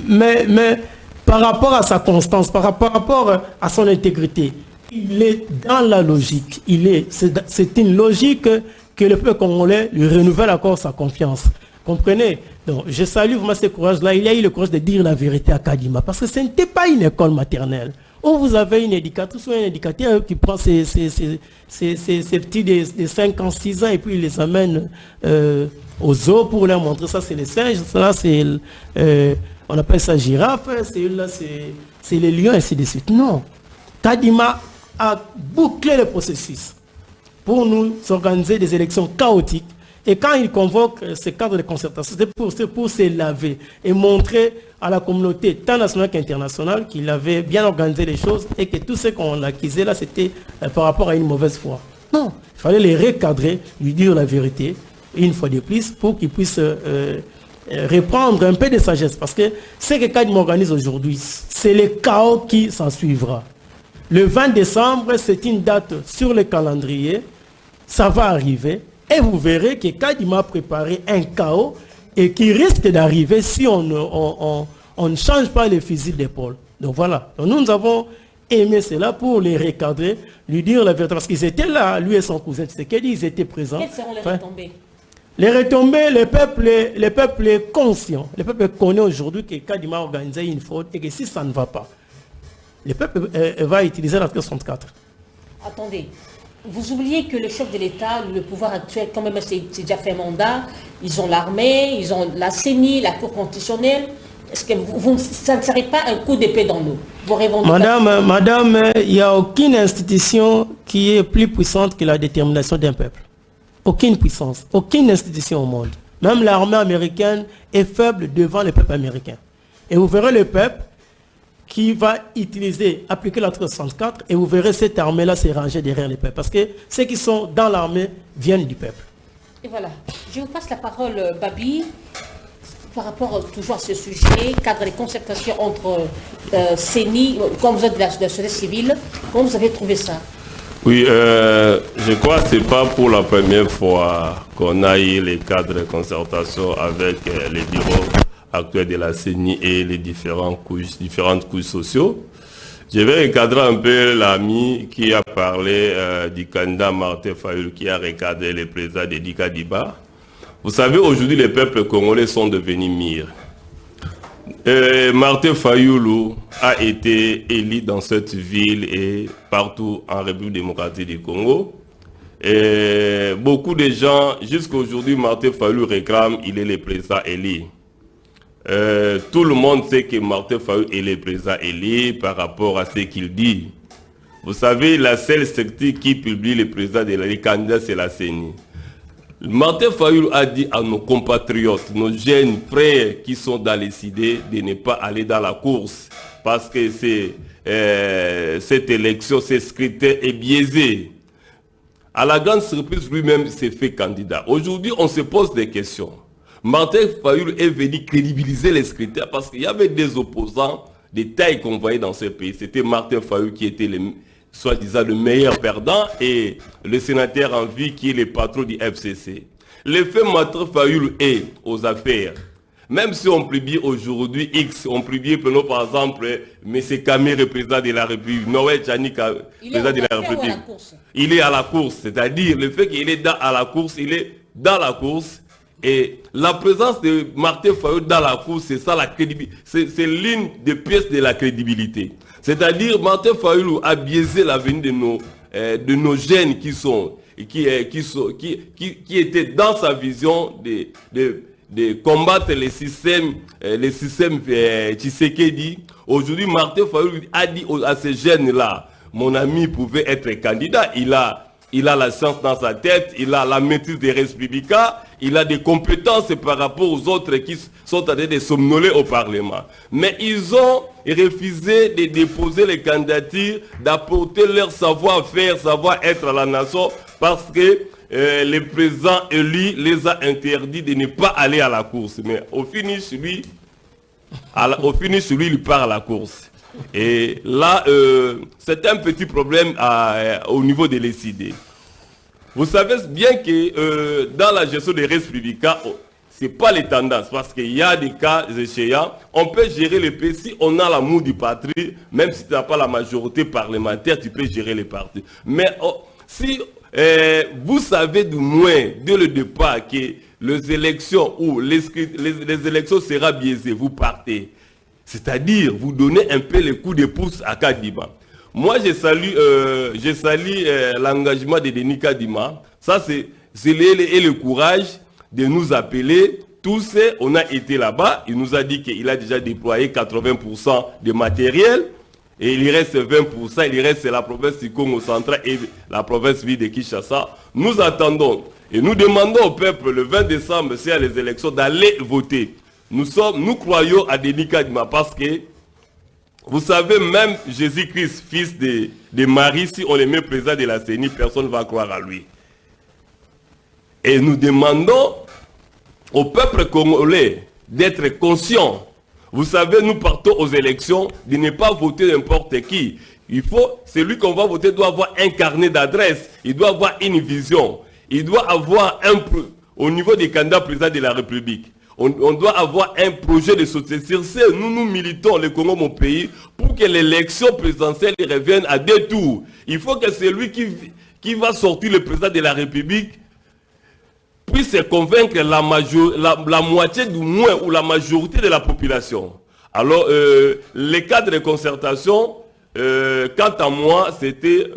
Mais par rapport à sa constance, par rapport à son intégrité, il est dans la logique. C'est une logique que le peuple congolais lui renouvelle encore sa confiance. Comprenez? Donc, je salue vraiment ce courage-là. Il a eu le courage de dire la vérité à Kadima. Parce que ce n'était pas une école maternelle. Où vous avez une éducatrice ou un éducateur qui prend ses petits de 5 ans, 6 ans et puis il les amène au zoo pour leur montrer ça, c'est les singes, ça c'est, on appelle ça girafe, là c'est les lions, et ainsi de suite. Non. Kadima a bouclé le processus pour nous organiser des élections chaotiques. Et quand il convoque ce cadre de concertation, c'est pour se laver et montrer à la communauté, tant nationale qu'internationale, qu'il avait bien organisé les choses et que tout ce qu'on accusait là, c'était par rapport à une mauvaise foi. Non, il fallait les recadrer, lui dire la vérité une fois de plus, pour qu'il puisse reprendre un peu de sagesse. Parce que ce que Kadima organise aujourd'hui, c'est le chaos qui s'en suivra. Le 20 décembre, c'est une date sur le calendrier. Ça va arriver. Et vous verrez que Kadima a préparé un chaos et qui risque d'arriver si on ne change pas les fusils d'épaule. Donc voilà. Donc nous avons aimé cela pour les recadrer, lui dire la vérité. Parce qu'ils étaient là, lui et son cousin Tshisekedi, ils étaient présents. Quelles seront les retombées? Les retombées, le peuple est conscient. Le peuple connaît aujourd'hui que Kadima a organisé une faute et que si ça ne va pas, le peuple va utiliser l'article 64. Attendez, vous oubliez que le chef de l'État, le pouvoir actuel, quand même, c'est déjà fait mandat. Ils ont l'armée, ils ont la CENI, la Cour constitutionnelle. Est-ce que ça ne serait pas un coup d'épée dans nous? Madame, il n'y a aucune institution qui est plus puissante que la détermination d'un peuple. Aucune puissance, aucune institution au monde. Même l'armée américaine est faible devant le peuple américain. Et vous verrez le peuple qui va appliquer l'article 64 et vous verrez cette armée-là se ranger derrière le peuple. Parce que ceux qui sont dans l'armée viennent du peuple. Et voilà. Je vous passe la parole, Babi, par rapport toujours à ce sujet, cadre de concertation entre CENI, comme vous êtes de la société civile. Comment vous avez trouvé ça? Oui, je crois que ce n'est pas pour la première fois qu'on a eu les cadres de concertation avec les bureaux actuels de la CENI et les différentes couches sociaux. Je vais recadrer un peu l'ami qui a parlé du candidat Martin Fayulu qui a recadré le président de Dikadiba. Vous savez, aujourd'hui, les peuples congolais sont devenus mûrs. Martin Fayulu a été élu dans cette ville et partout en République démocratique du Congo. Et beaucoup de gens, jusqu'à aujourd'hui, Martin Fayulu réclame, il est le président élu. Tout le monde sait que Martin Fayulu est le président élu par rapport à ce qu'il dit. Vous savez, la seule structure qui publie le président de la candidat, c'est la CENI. Martin Fayulu a dit à nos compatriotes, nos jeunes frères qui sont dans les idées, de ne pas aller dans la course parce que cette élection, ce scrutin est biaisé. À la grande surprise, lui-même s'est fait candidat. Aujourd'hui, on se pose des questions. Martin Fayulu est venu crédibiliser les scrutins parce qu'il y avait des opposants de taille qu'on voyait dans ce pays. C'était Martin Fayulu qui était soi-disant le meilleur perdant et le sénateur en vie qui est le patron du FCC. L'effet Martin Fayulu est aux affaires. Même si on publie aujourd'hui X, on publie par exemple M. Kamere, président de la République, Noël Tchanik, président de la République. Il est à la course, c'est-à-dire le fait qu'il est à la course, il est dans la course. Et la présence de Martin Fayulu dans la course, c'est ça la crédibilité. C'est l'une des pièces de la crédibilité. C'est-à-dire, Martin Fayulu a biaisé l'avenir de nos jeunes qui étaient dans sa vision de combattre les systèmes Tshisekedi. Aujourd'hui, Martin Fayulu a dit à ces jeunes-là, mon ami pouvait être candidat, il a la science dans sa tête, il a la maîtrise des républicains, il a des compétences par rapport aux autres qui sont en train de somnoler au Parlement. Mais ils ont refusé de déposer les candidatures, d'apporter leur savoir-faire, savoir-être à la nation, parce que le président élu les a interdits de ne pas aller à la course. Mais au finish, lui, il part à la course. Et là, c'est un petit problème au niveau de l'ECD. Vous savez bien que dans la gestion des républicains, ce n'est pas les tendances, parce qu'il y a des cas échéants. On peut gérer le pays si on a l'amour du patrie, même si tu n'as pas la majorité parlementaire, tu peux gérer les partis. Mais si vous savez du moins, dès le départ, que les élections ou les élections seront biaisées, vous partez. C'est-à-dire, vous donnez un peu le coup de pouce à Kadima. Moi, je salue l'engagement de Denis Kadima. Ça, c'est le courage de nous appeler. Tous, on a été là-bas. Il nous a dit qu'il a déjà déployé 80% de matériel. Et il reste 20%. Il reste la province du Congo central et la province ville de Kinshasa. Nous attendons et nous demandons au peuple le 20 décembre, c'est à les élections, d'aller voter. Nous croyons à Denis Kadima parce que, vous savez, même Jésus-Christ, fils de Marie, si on le met président de la CENI, personne ne va croire à lui. Et nous demandons au peuple congolais d'être conscient. Vous savez, nous partons aux élections, de ne pas voter n'importe qui. Celui qu'on va voter doit avoir un carnet d'adresse, il doit avoir une vision, il doit avoir au niveau des candidats présidents de la République, on doit avoir un projet de société. Sur ce, nous militons, le Congo, mon pays, pour que l'élection présidentielle revienne à 2 tours. Il faut que celui qui va sortir le président de la République puisse convaincre la moitié du moins ou la majorité de la population. Alors, les cadres de concertation, quant à moi, c'était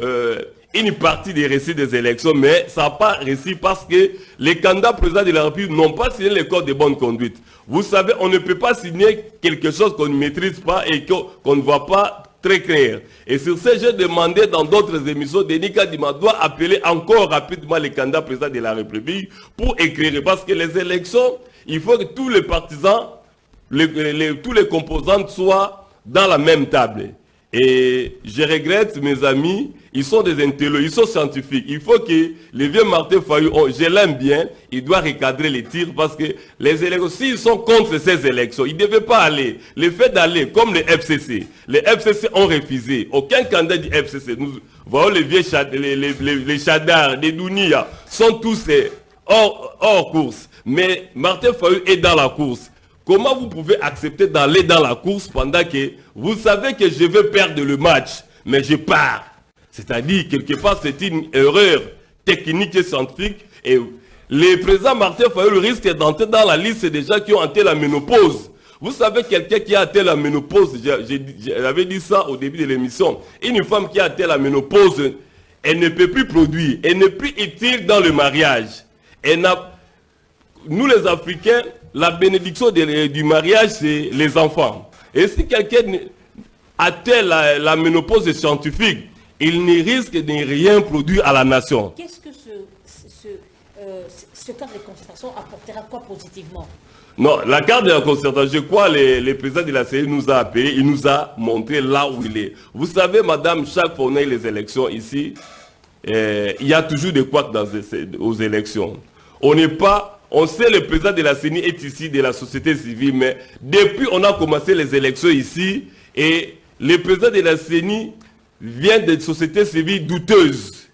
une partie des récits des élections, mais ça n'a pas réussi parce que les candidats présidents de la République n'ont pas signé le code de bonne conduite. Vous savez, on ne peut pas signer quelque chose qu'on ne maîtrise pas et qu'on ne voit pas très clair. Et sur ce, j'ai demandé dans d'autres émissions, Denis Kadima doit appeler encore rapidement les candidats présidents de la République pour éclairer. Parce que les élections, il faut que tous les partisans, tous les composants soient dans la même table. Et je regrette, mes amis, ils sont des intellectuels, ils sont scientifiques. Il faut que le vieux Martin Fayou, je l'aime bien, il doit recadrer les tirs parce que les élections, s'ils sont contre ces élections, ils ne devaient pas aller. Le fait d'aller, comme les FCC ont refusé. Aucun candidat du FCC, nous voyons les vieux les Chadar, les Dounia, sont tous hors course. Mais Martin Fayou est dans la course. Comment vous pouvez accepter d'aller dans la course pendant que vous savez que je vais perdre le match, mais je pars? C'est-à-dire, quelque part, c'est une erreur technique et scientifique. Et le président Martin Fayou risque d'entrer dans la liste des gens qui ont atteint la ménopause. Vous savez, quelqu'un qui a atteint la ménopause, j'avais dit ça au début de l'émission, une femme qui a atteint la ménopause, elle ne peut plus produire, elle n'est plus utile dans le mariage. Nous les Africains, la bénédiction du mariage, c'est les enfants. Et si quelqu'un atteint la ménopause scientifique, il ne risque de rien produire à la nation. Qu'est-ce que ce cadre de concertation apportera quoi positivement? Non, la carte de la concertation, je crois le président de la CENI nous a appelé, il nous a montré là où il est. Vous savez, madame, chaque fois qu'on a les élections ici, il y a toujours des couacs aux élections. On sait le président de la CENI est ici, de la société civile, mais depuis on a commencé les élections ici, et le président de la CENI vient de sociétés civiles douteuses.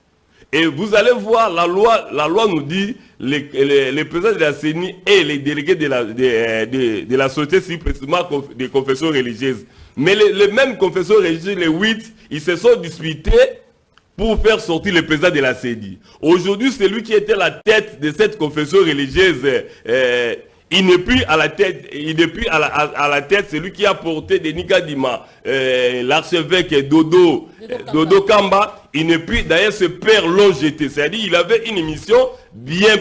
Et vous allez voir, la loi nous dit, les présidents de la CENI et les délégués de la société civile, précisément des confessions religieuses. Mais les mêmes confessions religieuses, les 8, ils se sont disputés pour faire sortir le président de la CENI. Aujourd'hui, c'est lui qui était la tête de cette confession religieuse. Il n'est plus à la tête, c'est lui qui a porté Denis Kadima, l'archevêque Dodo Kamba. Il n'est plus, d'ailleurs, ce père l'ont jeté. C'est-à-dire, il avait une mission bien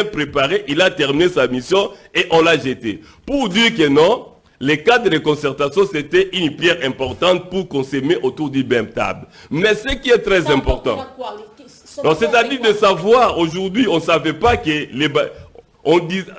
préparée, il a terminé sa mission et on l'a jeté. Pour dire que non, les cadres de concertation, c'était une pierre importante pour qu'on se mette autour du même table. Mais ce qui est très important, c'est-à-dire de savoir, aujourd'hui, on ne savait pas que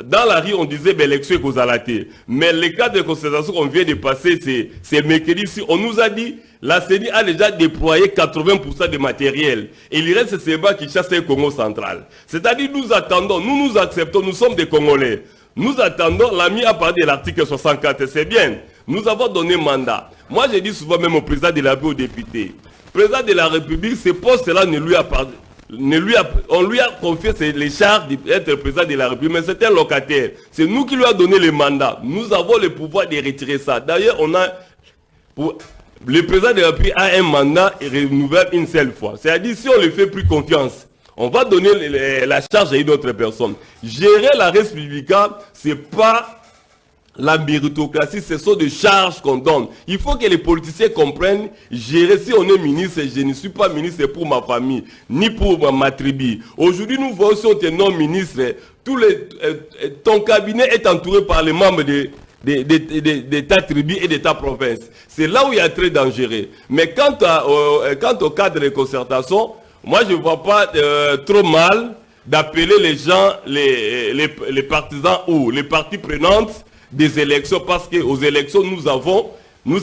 dans la rue, on disait l'élection est causalité. Mais les cadres de concertation qu'on vient de passer, c'est mercredi, on nous a dit, la CENI a déjà déployé 80% de matériel. Et il reste ces bas qui chassent le Congo central. C'est-à-dire, nous attendons, nous acceptons, nous sommes des Congolais. Nous attendons, l'ami a parlé de l'article 64, c'est bien. Nous avons donné mandat. Moi, je dis souvent même au président de la République, aux députés. Le président de la République, ce poste-là ne lui a pas... on lui a confié les charges d'être président de la République, mais c'est un locataire. C'est nous qui lui avons donné le mandat. Nous avons le pouvoir de retirer ça. D'ailleurs, le président de la République a un mandat renouvelable une seule fois. C'est-à-dire, si on ne lui fait plus confiance, on va donner la charge à une autre personne. Gérer la République, ce n'est pas la méritocratie, ce sont des charges qu'on donne. Il faut que les politiciens comprennent, gérer, si on est ministre, je ne suis pas ministre pour ma famille, ni pour ma tribu. Aujourd'hui, nous voyons si on est non-ministre, ton cabinet est entouré par les membres de ta tribu et de ta province. C'est là où il y a très dangereux. Mais quant au cadre de concertation, moi je ne vois pas trop mal d'appeler les gens, les partisans ou les parties prenantes des élections, parce qu'aux élections, nous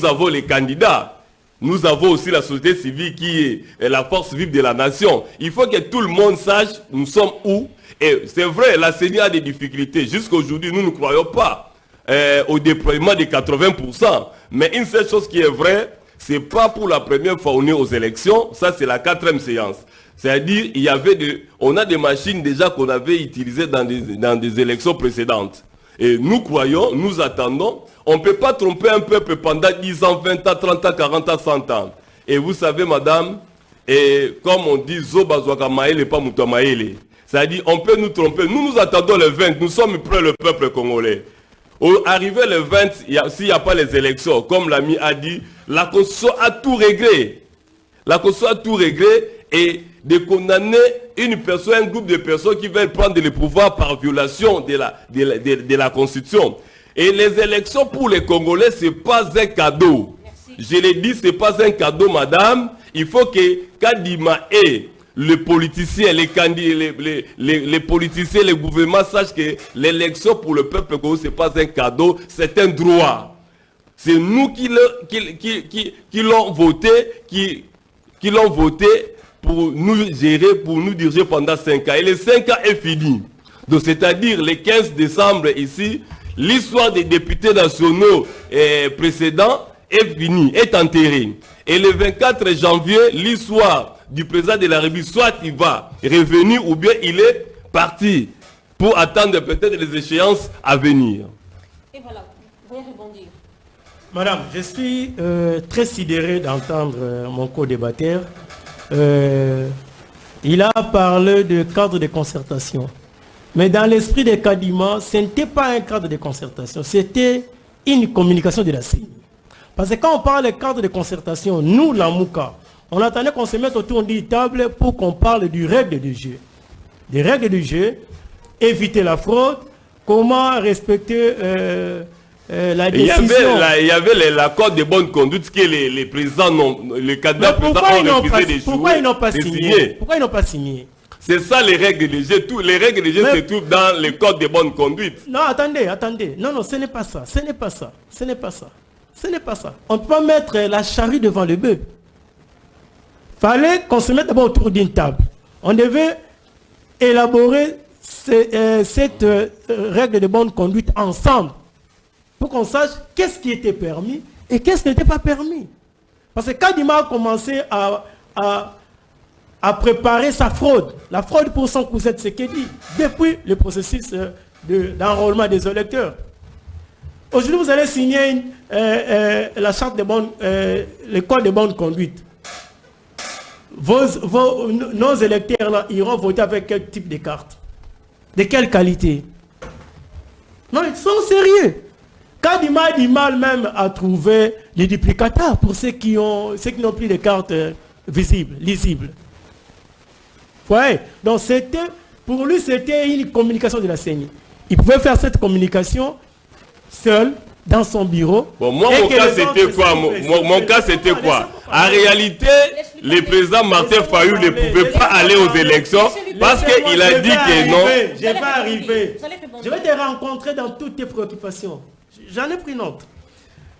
avons les candidats. Nous avons aussi la société civile qui est la force vive de la nation. Il faut que tout le monde sache nous sommes où Et c'est vrai, la CENI a des difficultés. Jusqu'à aujourd'hui, nous ne croyons pas au déploiement de 80%. Mais une seule chose qui est vraie, c'est pas pour la première fois on est aux élections. Ça, c'est la 4e séance. C'est-à-dire, on a des machines déjà qu'on avait utilisées dans des élections précédentes. Et nous croyons, nous attendons. On ne peut pas tromper un peuple pendant 10 ans, 20 ans, 30 ans, 40 ans, 100 ans. Et vous savez, madame, et comme on dit, Zobazwaka Maele, pas Mouta Maele. C'est-à-dire, on peut nous tromper. Nous attendons le 20. Nous sommes prêts, le peuple congolais. Arrivé le 20, s'il n'y a pas les élections, comme l'ami a dit, la Constitution a tout réglé. La Constitution a tout réglé et de condamner une personne, un groupe de personnes qui veulent prendre le pouvoir par violation de la Constitution. Et les élections pour les Congolais, ce n'est pas un cadeau. Merci. Je l'ai dit, ce n'est pas un cadeau, madame. Il faut que Kadima et les politiciens, les politiciens, les gouvernements sachent que l'élection pour le peuple congolais, ce n'est pas un cadeau, c'est un droit. C'est nous qui l'ont voté, qui l'ont voté pour nous gérer, pour nous diriger pendant 5 ans. Et les 5 ans est fini. Donc c'est-à-dire le 15 décembre ici, l'histoire des députés nationaux précédents est finie, est enterrée. Et le 24 janvier, l'histoire du président de la République, soit il va revenir ou bien il est parti pour attendre peut-être les échéances à venir. Et voilà, vous pouvez rebondir. Madame, je suis très sidéré d'entendre mon co-débatteur. Il a parlé de cadre de concertation. Mais dans l'esprit de Kadima, ce n'était pas un cadre de concertation, c'était une communication de la CENI. Parce que quand on parle de cadre de concertation, nous, la Mouka, on attendait qu'on se mette autour d'une table pour qu'on parle du règle du jeu. Des règles du jeu, éviter la fraude, comment respecter la décision. Il y avait l'accord de bonne conduite que les présidents, les candidats présidents ont refusé de jouer. Pourquoi ils n'ont pas signé? Pourquoi ils n'ont pas signé? C'est ça les règles du jeu. Les règles du jeu se trouvent dans le code de bonne conduite. Non, attendez. Non, ce n'est pas ça. Ce n'est pas ça. On ne peut pas mettre la charrue devant le bœuf. Fallait qu'on se mette d'abord autour d'une table. On devait élaborer cette règle de bonne conduite ensemble pour qu'on sache qu'est-ce qui était permis et qu'est-ce qui n'était pas permis. Parce que Kadima a commencé à préparer sa fraude, la fraude pour son cousin Tshisekedi, depuis le processus d'enrôlement des électeurs. Aujourd'hui, vous allez signer la charte de bonne, le code de bonne conduite. Nos électeurs là, iront voter avec quel type de carte? De quelle qualité? Non, ils sont sérieux. Kadima a du mal même à trouver les duplicateurs pour ceux qui n'ont plus de cartes visibles, lisibles. Ouais. Donc pour lui, c'était une communication de la CENI. Il pouvait faire cette communication seul, dans son bureau. Bon, moi, mon cas, c'était quoi? Mon cas, c'était quoi? En réalité, le président Martin Fayou ne pouvait pas aller aux élections parce qu'il a dit que non. Je vais arriver. Je vais te rencontrer dans toutes tes préoccupations. J'en ai pris note.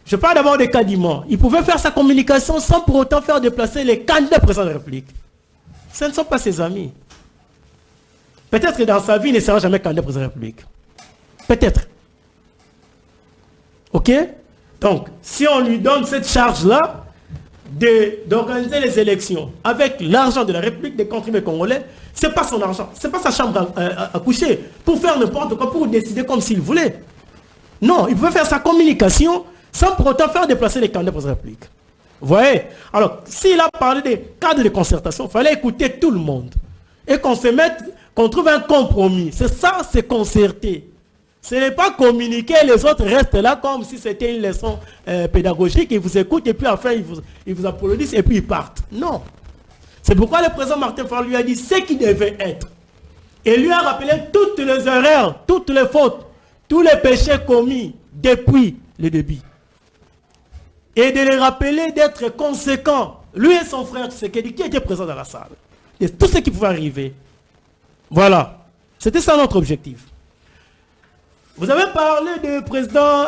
Je parle d'abord de Kadima. Il pouvait faire sa communication sans pour autant faire déplacer les candidats présidents de la République. Ce ne sont pas ses amis. Peut-être que dans sa vie, il ne sera jamais candidat président de la République. Peut-être. Ok? Donc, si on lui donne cette charge-là d'organiser les élections avec l'argent de la République des contribuables congolais, ce n'est pas son argent, ce n'est pas sa chambre à coucher pour faire n'importe quoi, pour décider comme s'il voulait. Non, il pouvait faire sa communication sans pour autant faire déplacer les candidats pour la République. Vous voyez? Alors, s'il a parlé des cadres de concertation, il fallait écouter tout le monde. Et qu'on trouve un compromis. C'est ça, c'est concerter. Ce n'est pas communiquer, les autres restent là comme si c'était une leçon pédagogique, ils vous écoutent et puis enfin ils vous applaudissent et puis ils partent. Non. C'est pourquoi le président Martin Fayou lui a dit ce qui devait être. Et lui a rappelé toutes les erreurs, toutes les fautes, tous les péchés commis depuis le début. Et de les rappeler d'être conséquents. Lui et son frère Tshisekedi qui était présent dans la salle. Et tout ce qui pouvait arriver. Voilà. C'était ça notre objectif. Vous avez parlé du président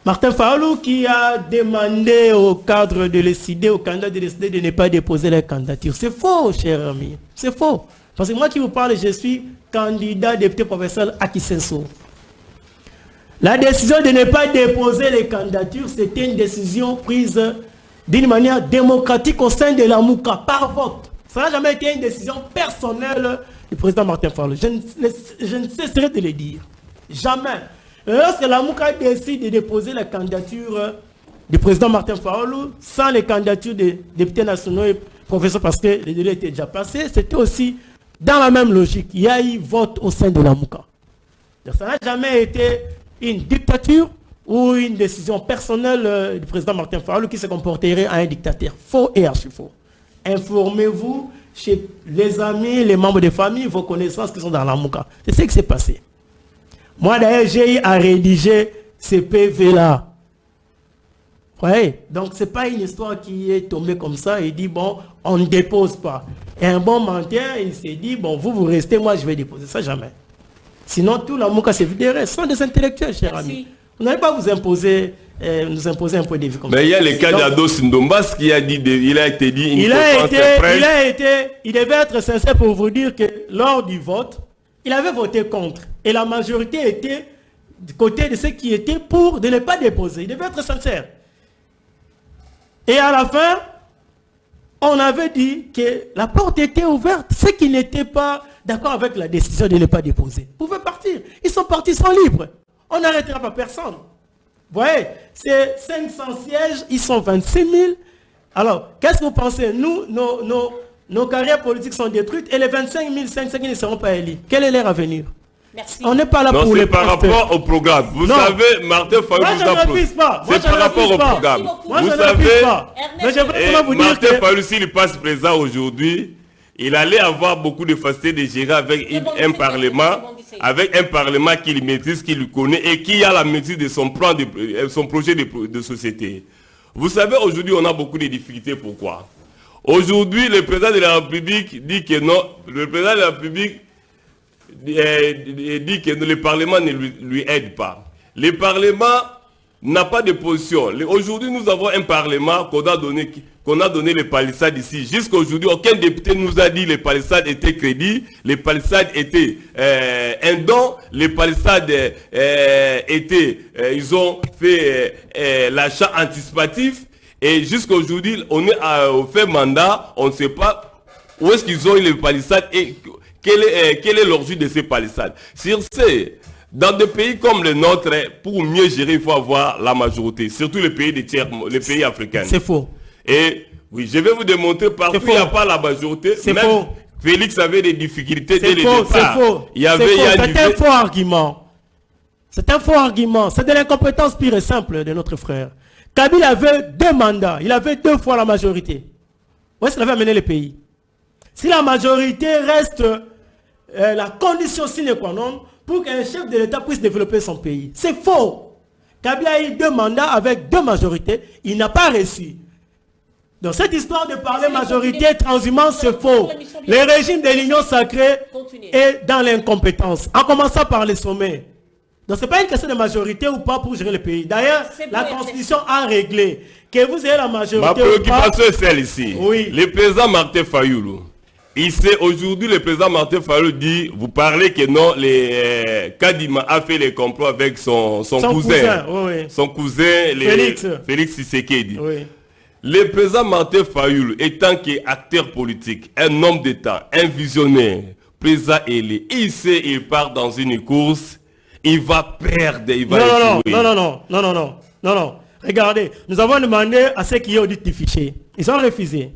Martin Fayulu qui a demandé au cadre de décider, au candidat de décider de ne pas déposer la candidature. C'est faux, cher ami. C'est faux. Parce que moi qui vous parle, je suis candidat député professionnel à Kisenso. La décision de ne pas déposer les candidatures, c'était une décision prise d'une manière démocratique au sein de la MOUCA, par vote. Ça n'a jamais été une décision personnelle du président Martin Fayulu. Je ne cesserai de le dire. Jamais. Lorsque la MOUCA décide de déposer la candidature du président Martin Fayulu, sans les candidatures des députés nationaux et professeurs, parce que le délai était déjà passé, c'était aussi dans la même logique. Il y a eu vote au sein de la MOUCA. Donc, ça n'a jamais été une dictature ou une décision personnelle du président Martin Fayulu qui se comporterait en un dictateur. Faux et archi-faux. Informez-vous chez les amis, les membres des familles, vos connaissances qui sont dans la MOUCA. C'est ce qui s'est passé. Moi d'ailleurs, j'ai eu à rédiger ces PV-là. Oui, donc ce n'est pas une histoire qui est tombée comme ça et dit, bon, on ne dépose pas. Et un bon menteur, il s'est dit, bon, vous restez, moi je vais déposer. Ça, jamais. Sinon, tout la MOUCA se viderait. Ce sont des intellectuels, chers amis. Vous n'allez pas vous imposer, nous imposer un point de vue comme ça. Mais il y a le cas d'Ados Ndombas qui a dit, il a été dit, il devait être sincère pour vous dire que lors du vote, il avait voté contre. Et la majorité était du côté de ceux qui étaient pour de ne pas déposer. Il devait être sincère. Et à la fin, on avait dit que la porte était ouverte. Ceux qui n'étaient pas d'accord avec la décision de ne pas déposer pouvaient partir. Ils sont partis, ils sont libres. On n'arrêtera pas personne. Vous voyez, c'est 500 sièges, ils sont 26 000. Alors, qu'est-ce que vous pensez? Nous, nos carrières politiques sont détruites et les 25 500 qui ne seront pas élus. Quel est leur avenir? Merci. On n'est pas là pour les par rapport au programme. Vous savez, Martin Fayulu vous a pas. C'est par rapport au programme. Vous savez, Martin Fayulu, s'il passe présent aujourd'hui, il allait avoir beaucoup de facilité de gérer avec un parlement qu'il maîtrise, qu'il connaît et qui a la maîtrise de son plan, son projet de société. Vous savez, aujourd'hui, on a beaucoup de difficultés. Pourquoi? Aujourd'hui, le président de la République dit que non. Le président de la République dit que le Parlement ne lui aide pas. Le Parlement n'a pas de position. Aujourd'hui, nous avons un Parlement qu'on a donné les palissades ici. Jusqu'à aujourd'hui, aucun député nous a dit que les palissades étaient crédits, les palissades étaient un don, les palissades étaient, ils ont fait l'achat anticipatif. Et jusqu'à aujourd'hui, on est au fait mandat, on ne sait pas où est-ce qu'ils ont eu les palissades et quel est l'origine de ces palissades. Sur ce, dans des pays comme le nôtre, pour mieux gérer, il faut avoir la majorité, surtout les pays des tiers, les pays africains. C'est faux. Et oui, je vais vous démontrer partout il n'y a pas la majorité. C'est faux. Félix avait des difficultés dès le départ. C'est faux. C'est un faux argument. C'est un faux argument. C'est de l'incompétence pure et simple de notre frère. Kabila avait 2 mandats. Il avait 2 fois la majorité. Où est-ce qu'il avait amené le pays? Si la majorité reste la condition sine qua non pour qu'un chef de l'État puisse développer son pays. C'est faux. Kabila a eu 2 mandats avec 2 majorités. Il n'a pas réussi. Donc cette histoire de parler majorité transhumance, c'est faux. Le régime de l'Union sacrée est dans l'incompétence. En commençant par les sommets. Donc ce n'est pas une question de majorité ou pas pour gérer le pays. D'ailleurs, la Constitution a réglé que vous ayez la majorité. Ma préoccupation est celle ici. Oui. Le président Martin Fayulu. Aujourd'hui, le président Martin Fayulu dit, vous parlez que non, Kadima a fait les complots avec son cousin. Oui. Son cousin, Félix Tshisekedi. Oui. Le président Martin Fayulu, étant qu'acteur politique, un homme d'État, un visionnaire, président élu, il sait, il part dans une course, il va perdre, il va échouer. Non. Regardez, nous avons demandé à ceux qui ont audité du fichier. Ils ont refusé.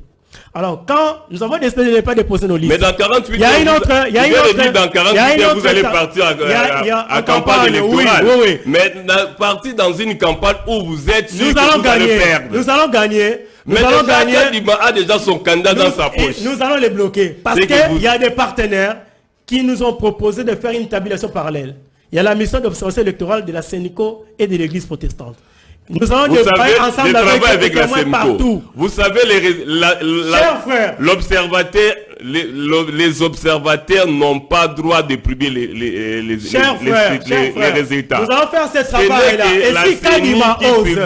Alors, quand nous avons décidé de ne pas déposer nos listes, mais dans 48 il y a une autre, dans 48 heures, vous allez partir en campagne électorale. Oui. Mais partir dans une campagne où vous êtes sûr que vous allez perdre. Nous allons gagner. Mais Kadima a déjà son candidat dans sa poche. Nous allons les bloquer. Parce qu'il y a des partenaires qui nous ont proposé de faire une tabulation parallèle. Il y a la mission d'observation électorale de la Sénico et de l'église protestante. Nous allons travailler ensemble avec la Sénico. Vous savez, l'observateur les observateurs n'ont pas droit de publier les résultats. Nous allons faire ce travail-là. Et si Kadima ose,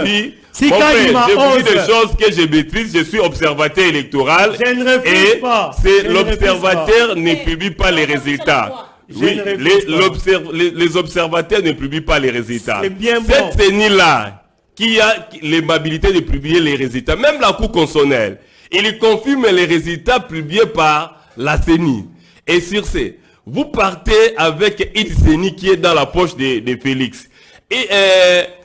si Kadima ose, des choses que je maîtrise, je suis observateur électoral. Je ne refuse pas. C'est l'observateur ne publie pas les résultats. Oui, les observateurs ne publient pas les résultats. C'est bien bon. Cette CENI-là, qui a l'aimabilité de publier les résultats, même la Cour constitutionnelle, il confirme les résultats publiés par la CENI. Et sur ce, vous partez avec une CENI qui est dans la poche de Félix. Et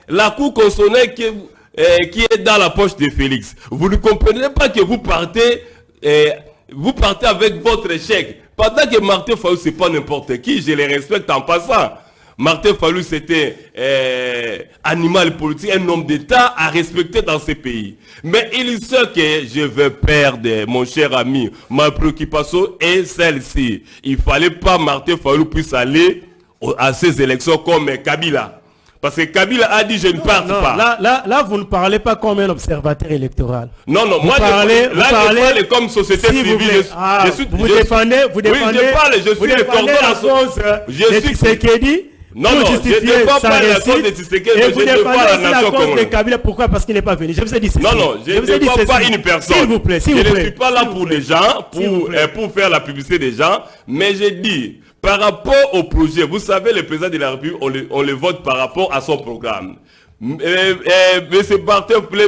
la Cour constitutionnelle qui est dans la poche de Félix. Vous ne comprenez pas que vous partez avec votre chèque. Pendant que Martin Fayulu, c'est pas n'importe qui, je les respecte en passant. Martin Fayulu, c'était animal politique, un homme d'État à respecter dans ce pays. Mais il sait que je vais perdre, mon cher ami, ma préoccupation est celle-ci. Il ne fallait pas Martin Fayulu puisse aller à ces élections comme Kabila. Parce que Kabila a dit je ne parte pas. Là, vous ne parlez pas comme un observateur électoral. Non, vous moi parlez, je parle comme société civile. Vous défendez le cordon à cause. Je suis Tshisekedi. Non, je ne défends pas la cause de Tshisekedi, et vous défendez la cause de Kabila. Pourquoi? Parce qu'il n'est pas venu. Je vous ai dit ceci. Non, je ne défends pas une personne. S'il vous plaît, je ne suis pas là pour les gens, pour faire la publicité des gens, mais j'ai dit, par rapport au projet, vous savez, le président de la République, on le vote par rapport à son programme. Le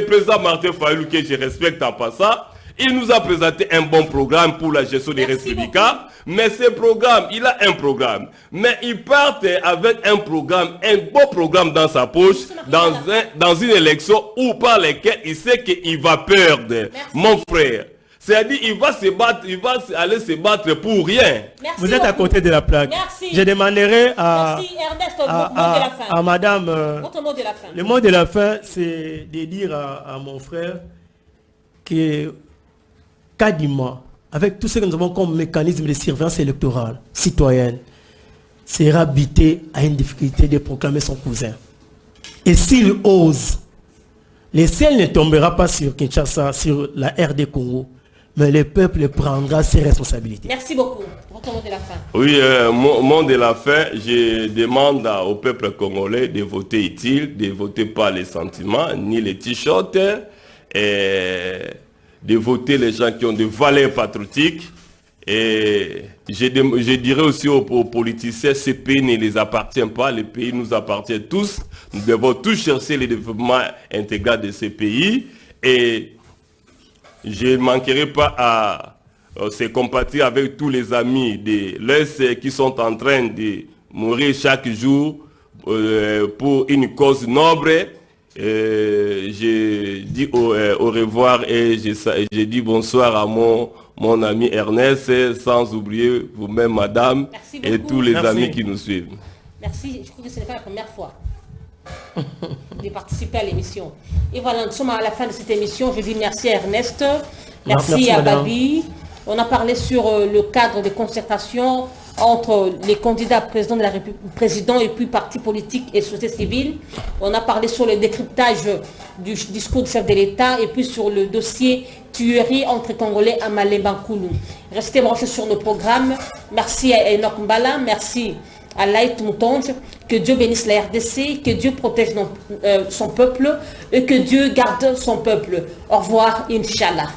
président Martin Fayulu, que je respecte en passant, il nous a présenté un bon programme pour la gestion des républicains. Mais ce programme, il a un programme. Mais il part avec un programme, un beau programme dans sa poche, dans une élection où par laquelle il sait qu'il va perdre. Merci. Mon frère. C'est-à-dire il va se battre, il va aller se battre pour rien. Merci. Vous êtes à côté de la plaque. Merci. Je demanderai à, merci, Ernest, à madame. Votre mot de la fin. Le mot de la fin, c'est de dire à mon frère que Kadima, avec tout ce que nous avons comme mécanisme de surveillance électorale citoyenne, sera buté à une difficulté de proclamer son cousin. Et s'il ose, le ciel ne tombera pas sur Kinshasa, sur la RD Congo, mais le peuple prendra ses responsabilités. Merci beaucoup. Votre mot de la fin. Oui, mon mot de la fin, je demande au peuple congolais de voter utile, de voter pas les sentiments, ni les t-shirts, et de voter les gens qui ont des valeurs patriotiques. Et je dirais aussi aux politiciens, ce pays ne les appartient pas, le pays nous appartient tous. Nous devons tous chercher le développement intégral de ce pays. Et je ne manquerai pas à se compatir avec tous les amis de l'Est qui sont en train de mourir chaque jour pour une cause noble. Je dis au revoir et je dis bonsoir à mon ami Ernest, sans oublier vous-même, madame, et tous les amis qui nous suivent. Merci, je crois que ce n'est pas la première fois de participer à l'émission. Et voilà, nous sommes à la fin de cette émission. Je dis merci à Ernest, merci à Babi. On a parlé sur le cadre de concertation entre les candidats président de la République, président et puis partis politiques et société civile. On a parlé sur le décryptage du discours du chef de l'État et puis sur le dossier tuerie entre Congolais à Malemba-Nkulu. Restez branchés sur nos programmes. Merci à Enoch Mbala, merci à Laït Moutonge. Que Dieu bénisse la RDC, que Dieu protège son peuple et que Dieu garde son peuple. Au revoir, Inch'Allah.